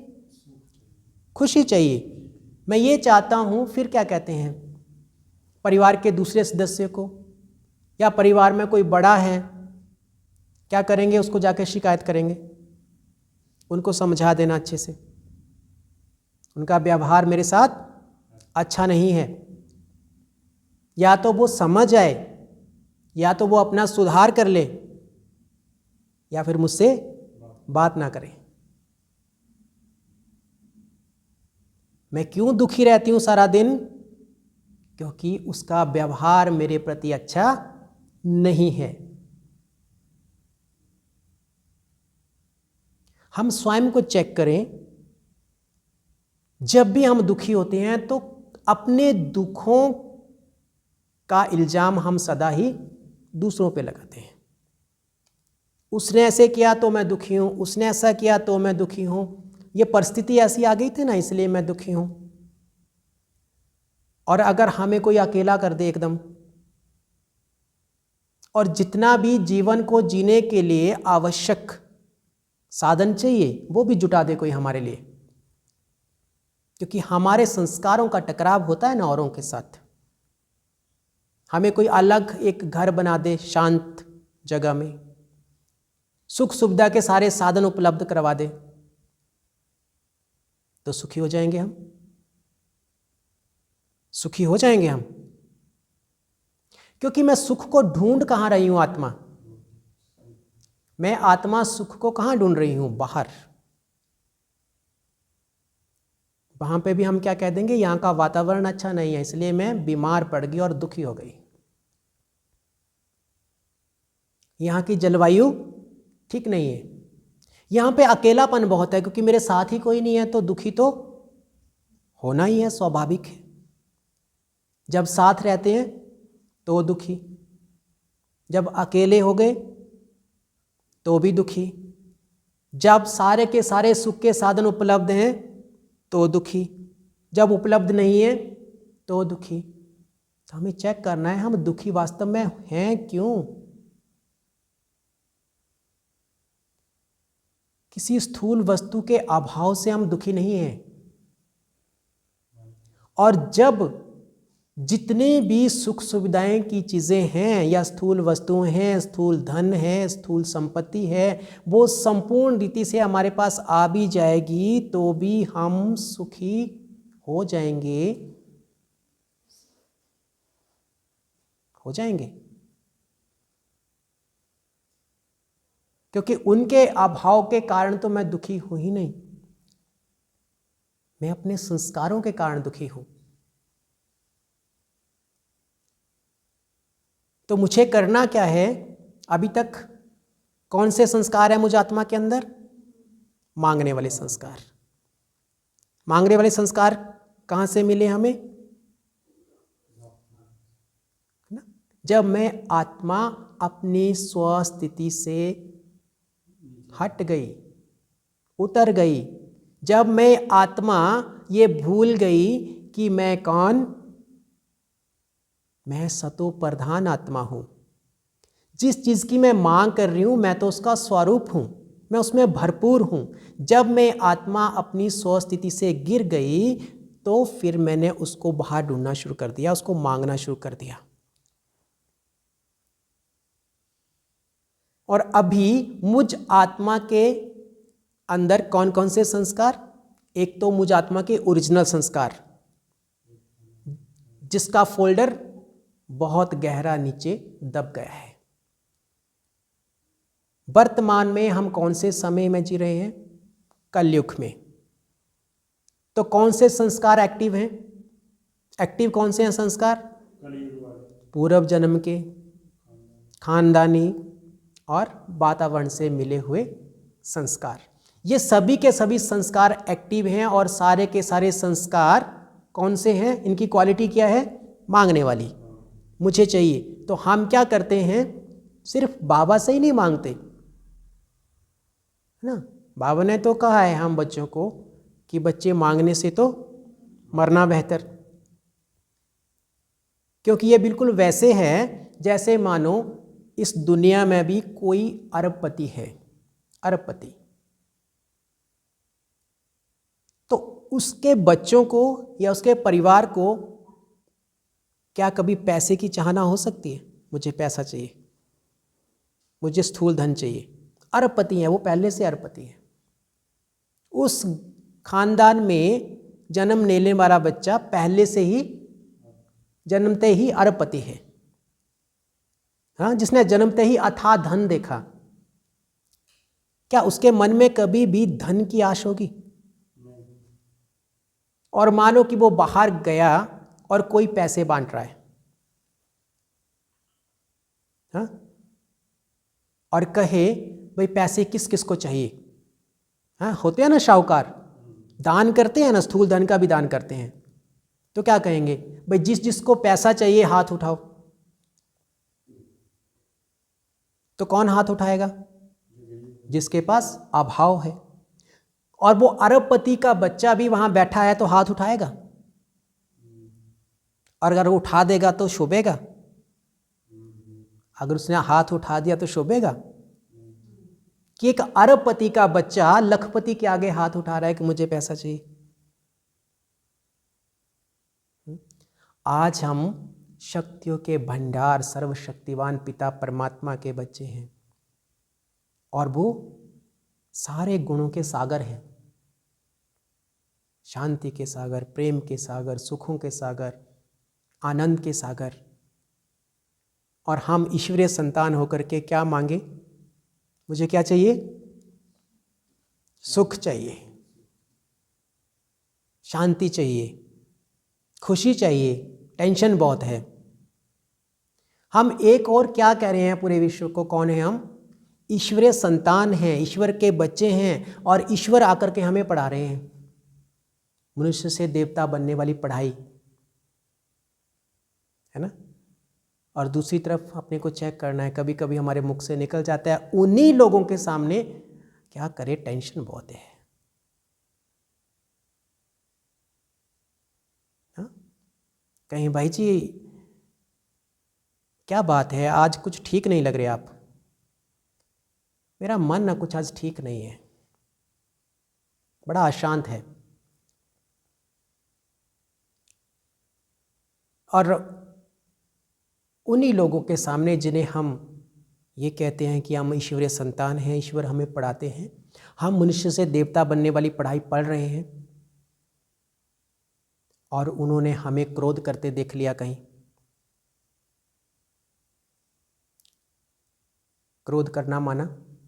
खुशी चाहिए। मैं ये चाहता हूँ। फिर क्या कहते हैं? परिवार के दूसरे सदस्य को, या परिवार में कोई बड़ा है, क्या करेंगे? उसको जाकर शिकायत करेंगे, उनको समझा देना अच्छे से, उनका व्यवहार मेरे साथ अच्छा नहीं है। या तो वो समझ आए, या तो वो अपना सुधार कर ले, या फिर मुझसे बात ना करें। मैं क्यों दुखी रहती हूँ सारा दिन? क्योंकि उसका व्यवहार मेरे प्रति अच्छा नहीं है। हम स्वयं को चेक करें। जब भी हम दुखी होते हैं तो अपने दुखों का इल्जाम हम सदा ही दूसरों पे लगाते हैं। उसने ऐसे किया तो मैं दुखी हूँ, उसने ऐसा किया तो मैं दुखी हूँ, ये परिस्थिति ऐसी आ गई थी ना, इसलिए मैं दुखी हूँ। और अगर हमें कोई अकेला कर दे एकदम, और जितना भी जीवन को जीने के लिए आवश्यक साधन चाहिए वो भी जुटा दे कोई हमारे लिए, क्योंकि हमारे संस्कारों का टकराव होता है ना औरों के साथ। हमें कोई अलग एक घर बना दे शांत जगह में, सुख सुविधा के सारे साधन उपलब्ध करवा दे, तो सुखी हो जाएंगे हम। सुखी हो जाएंगे हम, क्योंकि मैं सुख को ढूंढ कहाँ रही हूँ? आत्मा, मैं आत्मा सुख को कहाँ ढूंढ रही हूँ? बाहर। वहां पे भी हम क्या कह देंगे? यहाँ का वातावरण अच्छा नहीं है, इसलिए मैं बीमार पड़ गई और दुखी हो गई। यहाँ की जलवायु ठीक नहीं है, यहाँ पे अकेलापन बहुत है, क्योंकि मेरे साथ ही कोई नहीं है, तो दुखी तो होना ही है, स्वाभाविक है। जब साथ रहते हैं तो दुखी, जब अकेले हो गए तो भी दुखी, जब सारे के सारे सुख के साधन उपलब्ध हैं तो दुखी, जब उपलब्ध नहीं है तो दुखी। तो हमें चेक करना है हम दुखी वास्तव में हैं क्यों? किसी स्थूल वस्तु के अभाव से हम दुखी नहीं हैं। और जब जितने भी सुख सुविधाएं की चीज़ें हैं, या स्थूल वस्तुएं हैं, स्थूल धन है, स्थूल संपत्ति है, वो संपूर्ण रीति से हमारे पास आ भी जाएगी तो भी हम सुखी हो जाएंगे। हो जाएंगे, क्योंकि उनके अभाव के कारण तो मैं दुखी हूं ही नहीं, मैं अपने संस्कारों के कारण दुखी हूं। तो मुझे करना क्या है? अभी तक कौन से संस्कार है मुझ आत्मा के अंदर? मांगने वाले संस्कार। मांगने वाले संस्कार कहाँ से मिले हमें? ना, जब मैं आत्मा अपनी स्वस्थिति से हट गई, उतर गई, जब मैं आत्मा ये भूल गई कि मैं कौन, मैं सतो प्रधान आत्मा हूं। जिस चीज की मैं मांग कर रही हूं मैं तो उसका स्वरूप हूं, मैं उसमें भरपूर हूं। जब मैं आत्मा अपनी स्वस्थिति से गिर गई तो फिर मैंने उसको बाहर ढूंढना शुरू कर दिया, उसको मांगना शुरू कर दिया। और अभी मुझ आत्मा के अंदर कौन कौन से संस्कार? एक तो मुझ आत्मा के ओरिजिनल संस्कार, जिसका फोल्डर बहुत गहरा नीचे दब गया है। वर्तमान में हम कौन से समय में जी रहे हैं? कलयुग में। तो कौन से संस्कार एक्टिव हैं? एक्टिव कौन से हैं संस्कार? पूर्व जन्म के, खानदानी और वातावरण से मिले हुए संस्कार। ये सभी के सभी संस्कार एक्टिव हैं, और सारे के सारे संस्कार कौन से हैं? इनकी क्वालिटी क्या है? मांगने वाली, मुझे चाहिए। तो हम क्या करते हैं? सिर्फ बाबा से ही नहीं मांगते, है ना। बाबा ने तो कहा है हम बच्चों को कि बच्चे मांगने से तो मरना बेहतर। क्योंकि ये बिल्कुल वैसे है जैसे मानो इस दुनिया में भी कोई अरबपति है, अरबपति, तो उसके बच्चों को या उसके परिवार को क्या कभी पैसे की चाहना हो सकती है? मुझे पैसा चाहिए, मुझे स्थूल धन चाहिए। अरबपति है वो, पहले से अरबपति है। उस खानदान में जन्म लेने वाला बच्चा पहले से ही जन्मते ही अरबपति है। हाँ, जिसने जन्मते ही अथाह धन देखा, क्या उसके मन में कभी भी धन की आश होगी? और मानो कि वो बाहर गया और कोई पैसे बांट रहा है, हाँ, और कहे भाई पैसे किस किस को चाहिए। हाँ, होते हैं ना शाहूकार, दान करते हैं ना, स्थूल धन का भी दान करते हैं, तो क्या कहेंगे भाई जिस जिसको पैसा चाहिए हाथ उठाओ। तो कौन हाथ उठाएगा? जिसके पास अभाव है। और वो अरबपति का बच्चा भी वहां बैठा है तो हाथ उठाएगा, और अगर वो उठा देगा तो शोभेगा? अगर उसने हाथ उठा दिया तो शोभेगा? कि एक अरबपति का बच्चा लखपति के आगे हाथ उठा रहा है कि मुझे पैसा चाहिए। आज हम शक्तियों के भंडार सर्वशक्तिवान पिता परमात्मा के बच्चे हैं, और वो सारे गुणों के सागर हैं, शांति के सागर, प्रेम के सागर, सुखों के सागर, आनंद के सागर। और हम ईश्वरीय संतान होकर के क्या मांगे? मुझे क्या चाहिए? सुख चाहिए, शांति चाहिए, खुशी चाहिए, टेंशन बहुत है। हम एक और क्या कह रहे हैं पूरे विश्व को? कौन है हम? ईश्वरीय संतान हैं, ईश्वर के बच्चे हैं, और ईश्वर आकर के हमें पढ़ा रहे हैं मनुष्य से देवता बनने वाली पढ़ाई, है ना। और दूसरी तरफ अपने को चेक करना है, कभी कभी हमारे मुख से निकल जाता है उन्हीं लोगों के सामने, क्या करे, टेंशन बहुत है। हाँ? कहीं भाई जी क्या बात है, आज कुछ ठीक नहीं लग रहे आप, मेरा मन ना कुछ आज ठीक नहीं है, बड़ा अशांत है। और उन्हीं लोगों के सामने जिन्हें हम ये कहते हैं कि हम ईश्वरीय संतान हैं, ईश्वर हमें पढ़ाते हैं, हम मनुष्य से देवता बनने वाली पढ़ाई पढ़ रहे हैं, और उन्होंने हमें क्रोध करते देख लिया कहीं। क्रोध करना माना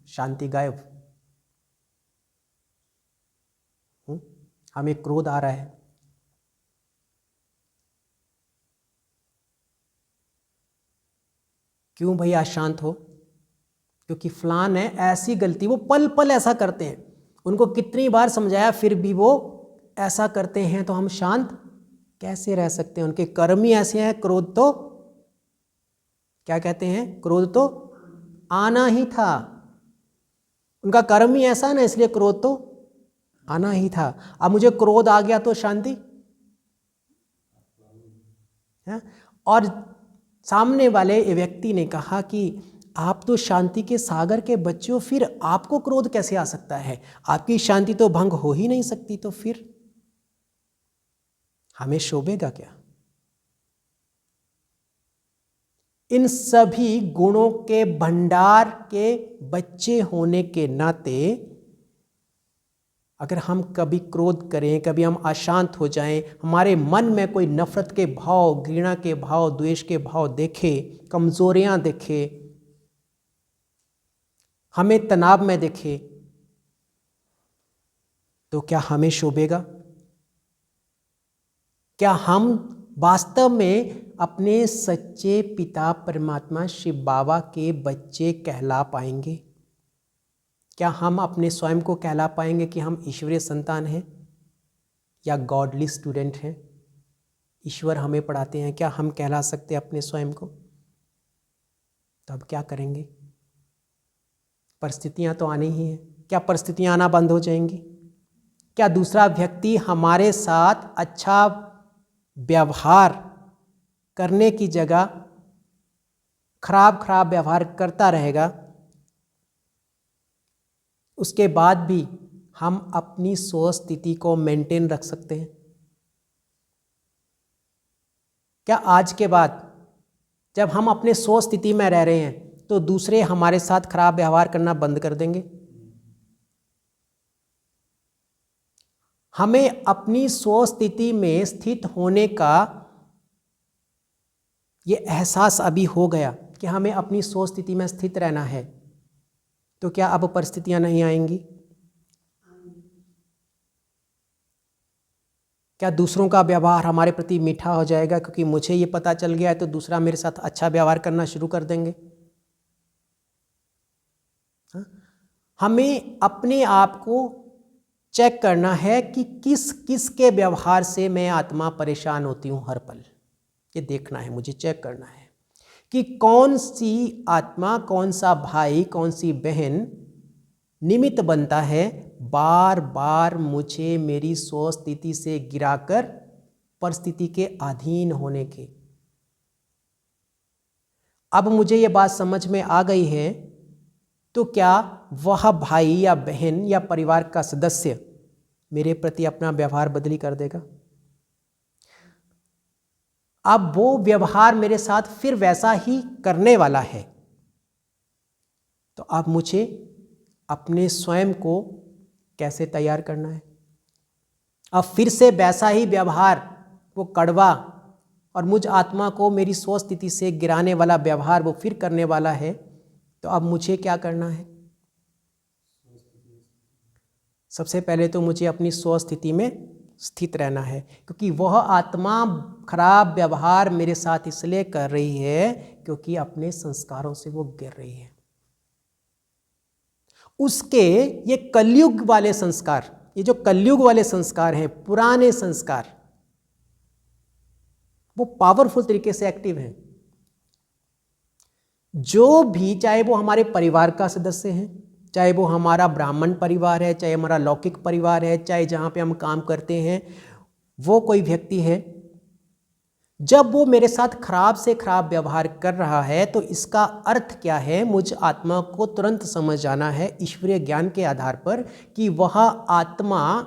शांति गायब। हमें क्रोध आ रहा है, क्यों भैया शांत हो? क्योंकि फलान है, ऐसी गलती, वो पल पल ऐसा करते हैं, उनको कितनी बार समझाया फिर भी वो ऐसा करते हैं, तो हम शांत कैसे रह सकते हैं? उनके कर्म ही ऐसे हैं। क्रोध तो क्या कहते हैं? क्रोध तो आना ही था, उनका कर्म ही ऐसा ना, इसलिए क्रोध तो आना ही था। अब मुझे क्रोध आ गया तो शांति है? और सामने वाले व्यक्ति ने कहा कि आप तो शांति के सागर के बच्चे हो, फिर आपको क्रोध कैसे आ सकता है? आपकी शांति तो भंग हो ही नहीं सकती, तो फिर हमें शोभेगा क्या? इन सभी गुणों के भंडार के बच्चे होने के नाते अगर हम कभी क्रोध करें, कभी हम अशांत हो जाएं, हमारे मन में कोई नफरत के भाव, घृणा के भाव, द्वेष के भाव देखे, कमजोरियां देखे, हमें तनाव में देखे, तो क्या हमें शोभेगा? क्या हम वास्तव में अपने सच्चे पिता परमात्मा शिव बाबा के बच्चे कहला पाएंगे? क्या हम अपने स्वयं को कहला पाएंगे कि हम ईश्वरीय संतान हैं या गॉडली स्टूडेंट हैं? ईश्वर हमें पढ़ाते हैं, क्या हम कहला सकते हैं अपने स्वयं को? तो अब क्या करेंगे? परिस्थितियां तो आनी ही हैं। क्या परिस्थितियां आना बंद हो जाएंगी? क्या दूसरा व्यक्ति हमारे साथ अच्छा व्यवहार करने की जगह खराब व्यवहार करता रहेगा, उसके बाद भी हम अपनी सोच स्थिति को मेंटेन रख सकते हैं? क्या आज के बाद जब हम अपने सोच स्थिति में रह रहे हैं तो दूसरे हमारे साथ खराब व्यवहार करना बंद कर देंगे? हमें अपनी सोच स्थिति में स्थित होने का ये एहसास अभी हो गया कि हमें अपनी सोच स्थिति में स्थित रहना है, तो क्या अब परिस्थितियां नहीं आएंगी? क्या दूसरों का व्यवहार हमारे प्रति मीठा हो जाएगा क्योंकि मुझे ये पता चल गया है तो दूसरा मेरे साथ अच्छा व्यवहार करना शुरू कर देंगे? हमें अपने आप को चेक करना है कि किस किस के व्यवहार से मैं आत्मा परेशान होती हूँ हर पल। ये देखना है, मुझे चेक करना है कि कौन सी आत्मा, कौन सा भाई, कौन सी बहन निमित्त बनता है बार बार मुझे मेरी सोच स्थिति से गिराकर परिस्थिति के अधीन होने के। अब मुझे ये बात समझ में आ गई है, तो क्या वह भाई या बहन या परिवार का सदस्य मेरे प्रति अपना व्यवहार बदली कर देगा? अब वो व्यवहार मेरे साथ फिर वैसा ही करने वाला है, तो अब मुझे अपने स्वयं को कैसे तैयार करना है? अब फिर से वैसा ही व्यवहार, वो कड़वा और मुझ आत्मा को मेरी सोच स्थिति से गिराने वाला व्यवहार वो फिर करने वाला है, तो अब मुझे क्या करना है? सबसे पहले तो मुझे अपनी सोच स्थिति में स्थित रहना है, क्योंकि वह आत्मा खराब व्यवहार मेरे साथ इसलिए कर रही है क्योंकि अपने संस्कारों से वो गिर रही है। उसके ये कलयुग वाले संस्कार, ये जो कलयुग वाले संस्कार हैं, पुराने संस्कार, वो पावरफुल तरीके से एक्टिव हैं। जो भी, चाहे वो हमारे परिवार का सदस्य है, चाहे वो हमारा ब्राह्मण परिवार है, चाहे हमारा लौकिक परिवार है, चाहे जहाँ पे हम काम करते हैं वो कोई व्यक्ति है, जब वो मेरे साथ खराब से खराब व्यवहार कर रहा है तो इसका अर्थ क्या है? मुझ आत्मा को तुरंत समझ जाना है ईश्वरीय ज्ञान के आधार पर कि वह आत्मा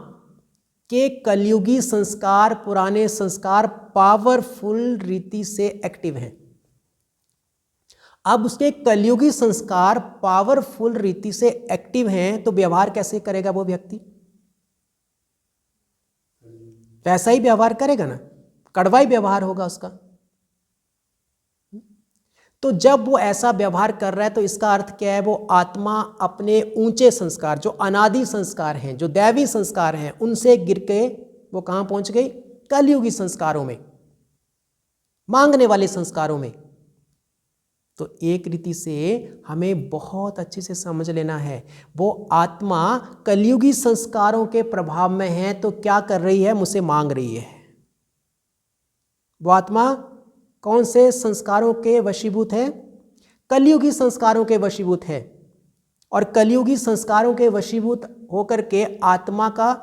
के कलयुगी संस्कार, पुराने संस्कार पावरफुल रीति से एक्टिव हैं। अब उसके कलयुगी संस्कार पावरफुल रीति से एक्टिव हैं तो व्यवहार कैसे करेगा वो व्यक्ति? वैसा ही व्यवहार करेगा ना, कड़वा ही व्यवहार होगा उसका। तो जब वो ऐसा व्यवहार कर रहा है तो इसका अर्थ क्या है? वो आत्मा अपने ऊंचे संस्कार, जो अनादि संस्कार हैं, जो दैवी संस्कार हैं, उनसे गिर के वो कहाँ पहुंच गई? कलयुगी संस्कारों में, मांगने वाले संस्कारों में। तो एक रीति से हमें बहुत अच्छे से समझ लेना है, वो आत्मा कलयुगी संस्कारों के प्रभाव में है तो क्या कर रही है? मुझसे मांग रही है। वो आत्मा कौन से संस्कारों के वशीभूत है? कलयुगी संस्कारों के वशीभूत है। और कलयुगी संस्कारों के वशीभूत होकर के आत्मा का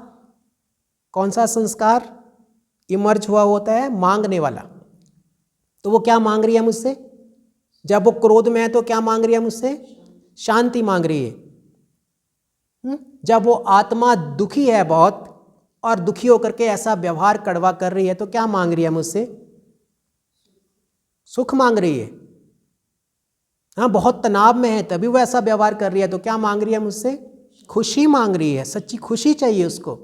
कौन सा संस्कार इमर्ज हुआ होता है? मांगने वाला। तो वो क्या मांग रही है मुझसे? जब वो क्रोध में है तो क्या मांग रही है मुझसे? शांति मांग रही है। जब वो आत्मा दुखी है बहुत और दुखी होकर के ऐसा व्यवहार कड़वा कर रही है तो क्या मांग रही है मुझसे? सुख मांग रही है। हाँ, बहुत तनाव में है तभी वो ऐसा व्यवहार कर रही है तो क्या मांग रही है मुझसे? खुशी मांग रही है, सच्ची खुशी चाहिए उसको।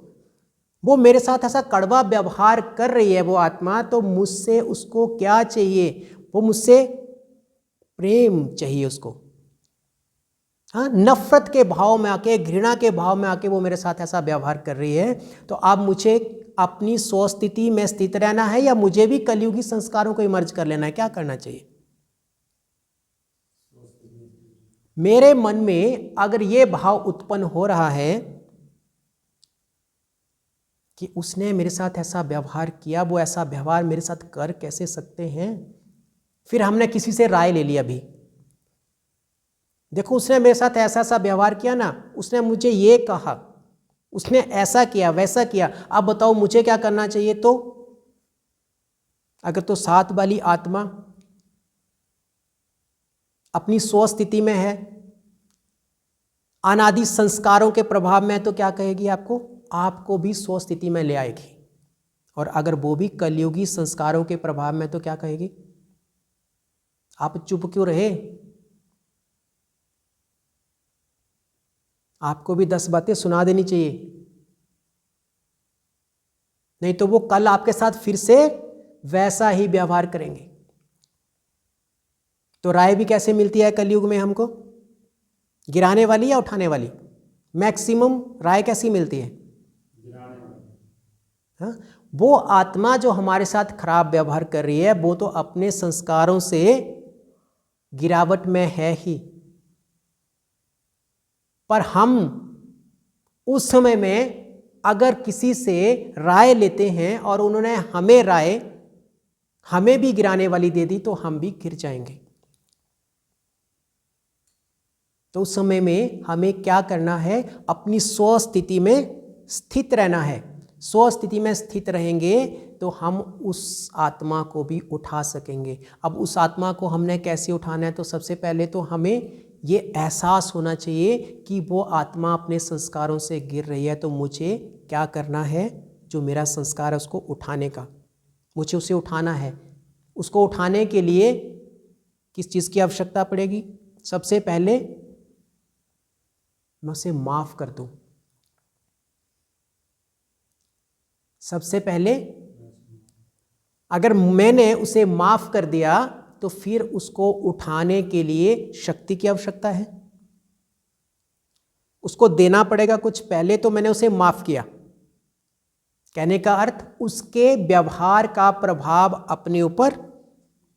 वो मेरे साथ ऐसा कड़वा व्यवहार कर रही है वो आत्मा, तो मुझसे उसको क्या चाहिए? वो मुझसे प्रेम चाहिए उसको। हाँ, नफरत के भाव में आके, घृणा के भाव में आके वो मेरे साथ ऐसा व्यवहार कर रही है। तो अब मुझे अपनी सोच स्थिति में स्थित रहना है या मुझे भी कलयुगी संस्कारों को इमर्ज कर लेना है? क्या करना चाहिए? मेरे मन में अगर ये भाव उत्पन्न हो रहा है कि उसने मेरे साथ ऐसा व्यवहार किया, वो ऐसा व्यवहार मेरे साथ कर कैसे सकते हैं? फिर हमने किसी से राय ले ली, अभी देखो उसने मेरे साथ ऐसा व्यवहार किया ना, उसने मुझे ये कहा उसने ऐसा किया वैसा किया, अब बताओ मुझे क्या करना चाहिए? तो अगर तो 7 वाली आत्मा अपनी स्व स्थिति में है, अनादि संस्कारों के प्रभाव में, तो क्या कहेगी? आपको भी स्व स्थिति में ले आएगी। और अगर वो भी कलयुगी संस्कारों के प्रभाव में, तो क्या कहेगी? आप चुप क्यों रहे? आपको भी 10 बातें सुना देनी चाहिए, नहीं तो वो कल आपके साथ फिर से वैसा ही व्यवहार करेंगे। तो राय भी कैसे मिलती है कलयुग में हमको? गिराने वाली या उठाने वाली? मैक्सिमम राय कैसी मिलती है? हाँ, वो आत्मा जो हमारे साथ खराब व्यवहार कर रही है वो तो अपने संस्कारों से गिरावट में है ही, पर हम उस समय में अगर किसी से राय लेते हैं और उन्होंने हमें भी गिराने वाली दे दी, तो हम भी गिर जाएंगे। तो उस समय में हमें क्या करना है? अपनी स्व स्थिति में स्थित रहना है। स्व स्थिति में स्थित रहेंगे तो हम उस आत्मा को भी उठा सकेंगे। अब उस आत्मा को हमने कैसे उठाना है? तो सबसे पहले तो हमें ये एहसास होना चाहिए कि वो आत्मा अपने संस्कारों से गिर रही है, तो मुझे क्या करना है? जो मेरा संस्कार है उसको उठाने का, मुझे उसे उठाना है। उसको उठाने के लिए किस चीज़ की आवश्यकता पड़ेगी? सबसे पहले मैं उसे माफ़ कर दूं। सबसे पहले अगर मैंने उसे माफ़ कर दिया तो फिर उसको उठाने के लिए शक्ति की आवश्यकता है, उसको देना पड़ेगा कुछ। पहले तो मैंने उसे माफ़ किया, कहने का अर्थ उसके व्यवहार का प्रभाव अपने ऊपर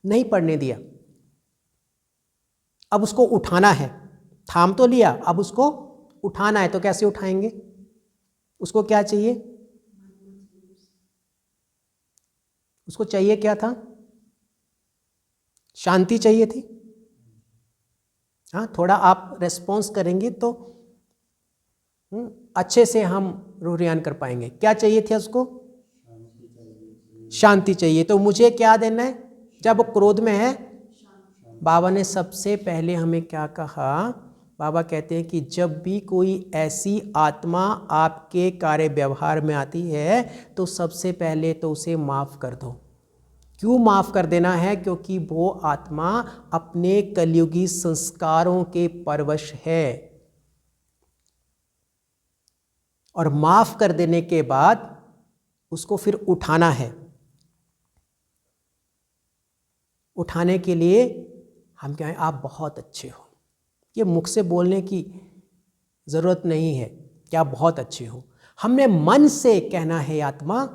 नहीं पड़ने दिया। अब उसको उठाना है, थाम तो लिया, अब उसको उठाना है। तो कैसे उठाएंगे? उसको क्या चाहिए? उसको चाहिए क्या था? शांति चाहिए थी। हाँ, थोड़ा आप रेस्पॉन्स करेंगे तो अच्छे से हम रूहरियान कर पाएंगे। क्या चाहिए था उसको? शांति चाहिए। तो मुझे क्या देना है? जब वो क्रोध में है, बाबा ने सबसे पहले हमें क्या कहा? बाबा कहते हैं कि जब भी कोई ऐसी आत्मा आपके कार्य व्यवहार में आती है तो सबसे पहले तो उसे माफ़ कर दो। क्यों माफ़ कर देना है? क्योंकि वो आत्मा अपने कलयुगी संस्कारों के परवश है। और माफ़ कर देने के बाद उसको फिर उठाना है। उठाने के लिए हम कहें आप बहुत अच्छे हो। ये मुख से बोलने की ज़रूरत नहीं है कि आप बहुत अच्छे हो। हमने मन से कहना है आत्मा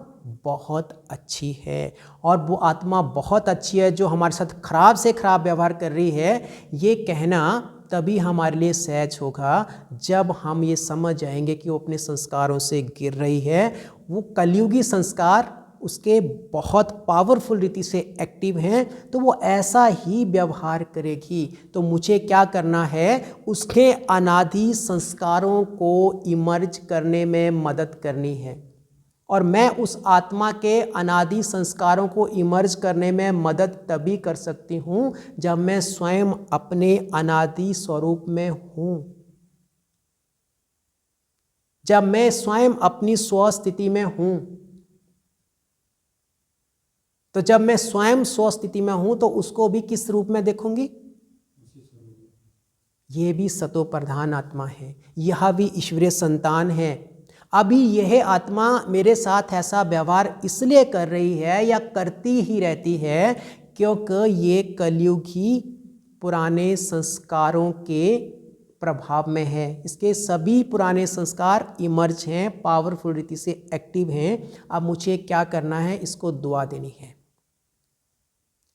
बहुत अच्छी है। और वो आत्मा बहुत अच्छी है जो हमारे साथ खराब से खराब व्यवहार कर रही है, ये कहना तभी हमारे लिए सहज होगा जब हम ये समझ जाएंगे कि वो अपने संस्कारों से गिर रही है। वो कलयुगी संस्कार उसके बहुत पावरफुल रीति से एक्टिव हैं, तो वो ऐसा ही व्यवहार करेगी। तो मुझे क्या करना है? उसके अनादि संस्कारों को इमर्ज करने में मदद करनी है। और मैं उस आत्मा के अनादि संस्कारों को इमर्ज करने में मदद तभी कर सकती हूँ जब मैं स्वयं अपने अनादि स्वरूप में हूँ, जब मैं स्वयं अपनी स्व स्थिति में हूँ। तो जब मैं स्वयं स्व स्थिति में हूँ तो उसको भी किस रूप में देखूंगी? ये भी सतो प्रधान आत्मा है, यह भी ईश्वरीय संतान है। अभी यह आत्मा मेरे साथ ऐसा व्यवहार इसलिए कर रही है या करती ही रहती है क्योंकि ये कलयुगी पुराने संस्कारों के प्रभाव में है। इसके सभी पुराने संस्कार इमर्ज हैं, पावरफुल रीति से एक्टिव हैं। अब मुझे क्या करना है? इसको दुआ देनी है।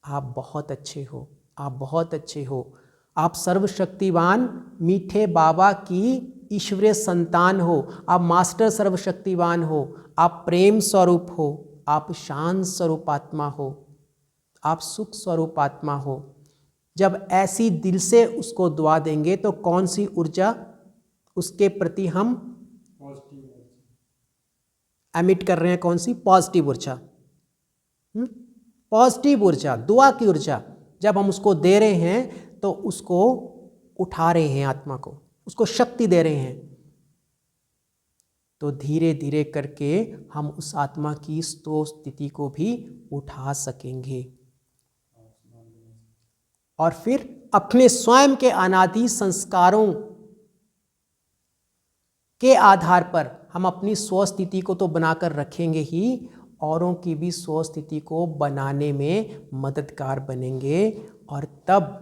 आप बहुत अच्छे हो, आप बहुत अच्छे हो, आप सर्वशक्तिवान मीठे बाबा की ईश्वरीय संतान हो, आप मास्टर सर्वशक्तिवान हो, आप प्रेम स्वरूप हो, आप शांत स्वरूप आत्मा हो, आप सुख स्वरूप आत्मा हो। जब ऐसी दिल से उसको दुआ देंगे तो कौन सी ऊर्जा उसके प्रति हम एमिट कर रहे हैं कौन सी? पॉजिटिव ऊर्जा। पॉजिटिव ऊर्जा, दुआ की ऊर्जा जब हम उसको दे रहे हैं तो उसको उठा रहे हैं, आत्मा को, उसको शक्ति दे रहे हैं। तो धीरे धीरे करके हम उस आत्मा की स्तो स्थिति को भी उठा सकेंगे और फिर अपने स्वयं के अनादि संस्कारों के आधार पर हम अपनी स्वस्थिति को तो बनाकर रखेंगे ही, औरों की भी स्वस्थिति को बनाने में मददगार बनेंगे। और तब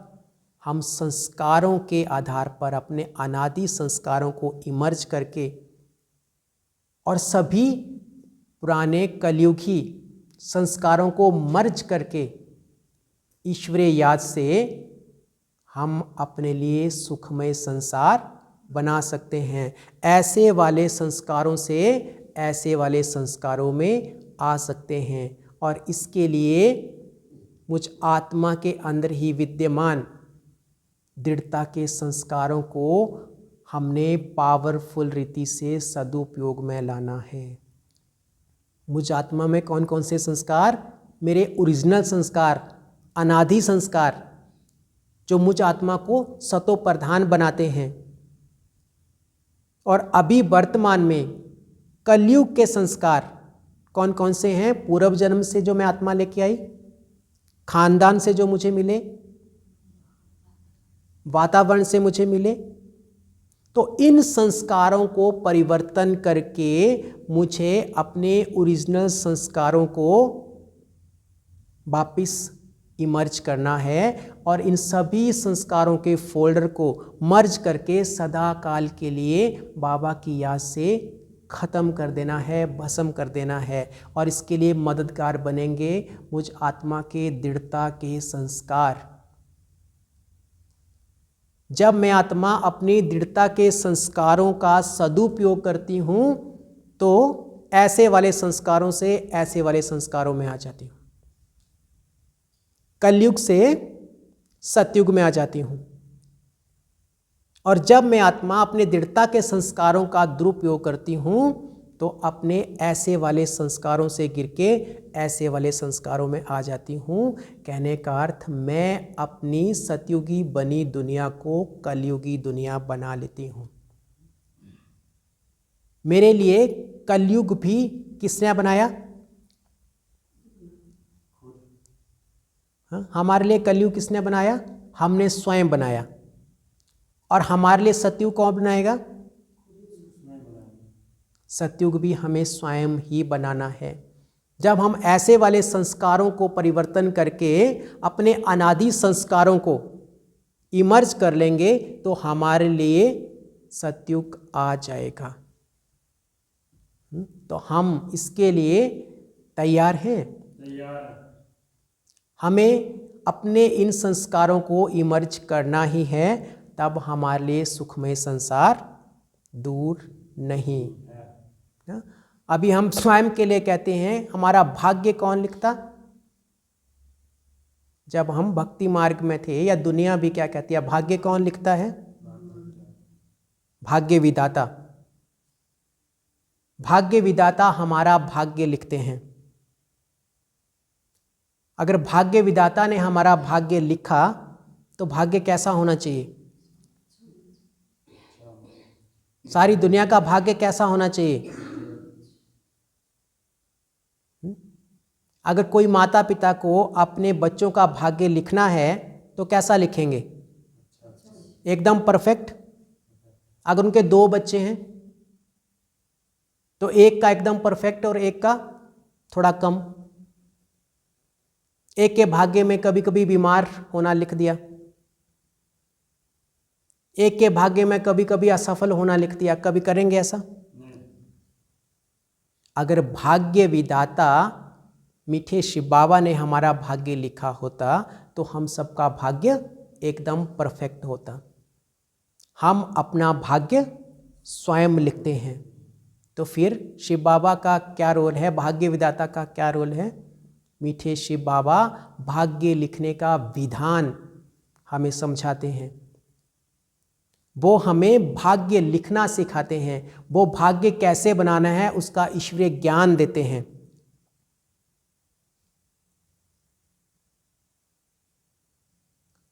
हम संस्कारों के आधार पर अपने अनादि संस्कारों को इमर्ज करके और सभी पुराने कलयुगी संस्कारों को मर्ज करके ईश्वरीय याद से हम अपने लिए सुखमय संसार बना सकते हैं। ऐसे वाले संस्कारों से ऐसे वाले संस्कारों में आ सकते हैं और इसके लिए मुझ आत्मा के अंदर ही विद्यमान दृढ़ता के संस्कारों को हमने पावरफुल रीति से सदुपयोग में लाना है। मुझ आत्मा में कौन कौन से संस्कार? मेरे ओरिजिनल संस्कार, अनादि संस्कार, जो मुझ आत्मा को सतो प्रधान बनाते हैं। और अभी वर्तमान में कलयुग के संस्कार कौन कौन से हैं? पूर्व जन्म से जो मैं आत्मा लेके आई, खानदान से जो मुझे मिले, वातावरण से मुझे मिले। तो इन संस्कारों को परिवर्तन करके मुझे अपने ओरिजिनल संस्कारों को वापिस इमर्ज करना है और इन सभी संस्कारों के फोल्डर को मर्ज करके सदा काल के लिए बाबा की याद से ख़त्म कर देना है, भस्म कर देना है। और इसके लिए मददगार बनेंगे मुझ आत्मा के दृढ़ता के संस्कार। जब मैं आत्मा अपनी दृढ़ता के संस्कारों का सदुपयोग करती हूँ तो ऐसे वाले संस्कारों से ऐसे वाले संस्कारों में आ जाती हूँ, कलयुग से सतयुग में आ जाती हूँ। और जब मैं आत्मा अपने दृढ़ता के संस्कारों का दुरुपयोग करती हूँ तो अपने ऐसे वाले संस्कारों से गिर के ऐसे वाले संस्कारों में आ जाती हूँ। कहने का अर्थ मैं अपनी सतयुगी बनी दुनिया को कलयुगी दुनिया बना लेती हूँ। मेरे लिए कलयुग भी किसने बनाया? हमारे लिए कलयुग किसने बनाया? हमने स्वयं बनाया। और हमारे लिए सतयुग कौन बनाएगा? सतयुग भी हमें स्वयं ही बनाना है। जब हम ऐसे वाले संस्कारों को परिवर्तन करके अपने अनादि संस्कारों को इमर्ज कर लेंगे तो हमारे लिए सतयुग आ जाएगा। तो हम इसके लिए तैयार हैं। हमें अपने इन संस्कारों को इमर्ज करना ही है, तब हमारे लिए सुखमय संसार दूर नहीं। अभी हम स्वयं के लिए कहते हैं हमारा भाग्य कौन लिखता? जब हम भक्ति मार्ग में थे, या दुनिया भी क्या कहती है, भाग्य कौन लिखता है? भाग्य विधाता। भाग्य विधाता हमारा भाग्य लिखते हैं। अगर भाग्य विधाता ने हमारा भाग्य लिखा तो भाग्य कैसा होना चाहिए? सारी दुनिया का भाग्य कैसा होना चाहिए? अगर कोई माता पिता को अपने बच्चों का भाग्य लिखना है तो कैसा लिखेंगे? एकदम परफेक्ट। अगर उनके 2 बच्चे हैं तो एक का एकदम परफेक्ट और एक का थोड़ा कम। एक के भाग्य में कभी कभी बीमार होना लिख दिया, एक के भाग्य में कभी कभी असफल होना लिख दिया। कभी करेंगे ऐसा? अगर भाग्य विधाता मीठे शिव बाबा ने हमारा भाग्य लिखा होता तो हम सबका भाग्य एकदम परफेक्ट होता। हम अपना भाग्य स्वयं लिखते हैं। तो फिर शिव बाबा का क्या रोल है, भाग्य विधाता का क्या रोल है? मीठे शिव बाबा भाग्य लिखने का विधान हमें समझाते हैं। वो हमें भाग्य लिखना सिखाते हैं, वो भाग्य कैसे बनाना है उसका ईश्वरीय ज्ञान देते हैं।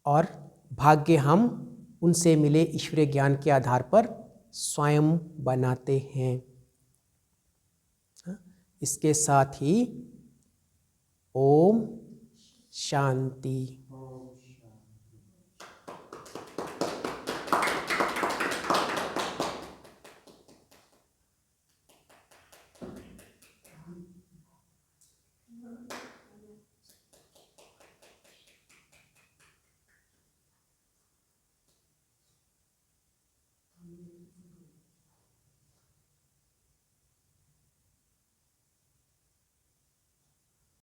और भाग्य हम उनसे मिले ईश्वरीय ज्ञान के आधार पर स्वयं बनाते हैं। इसके साथ ही ओम शांति।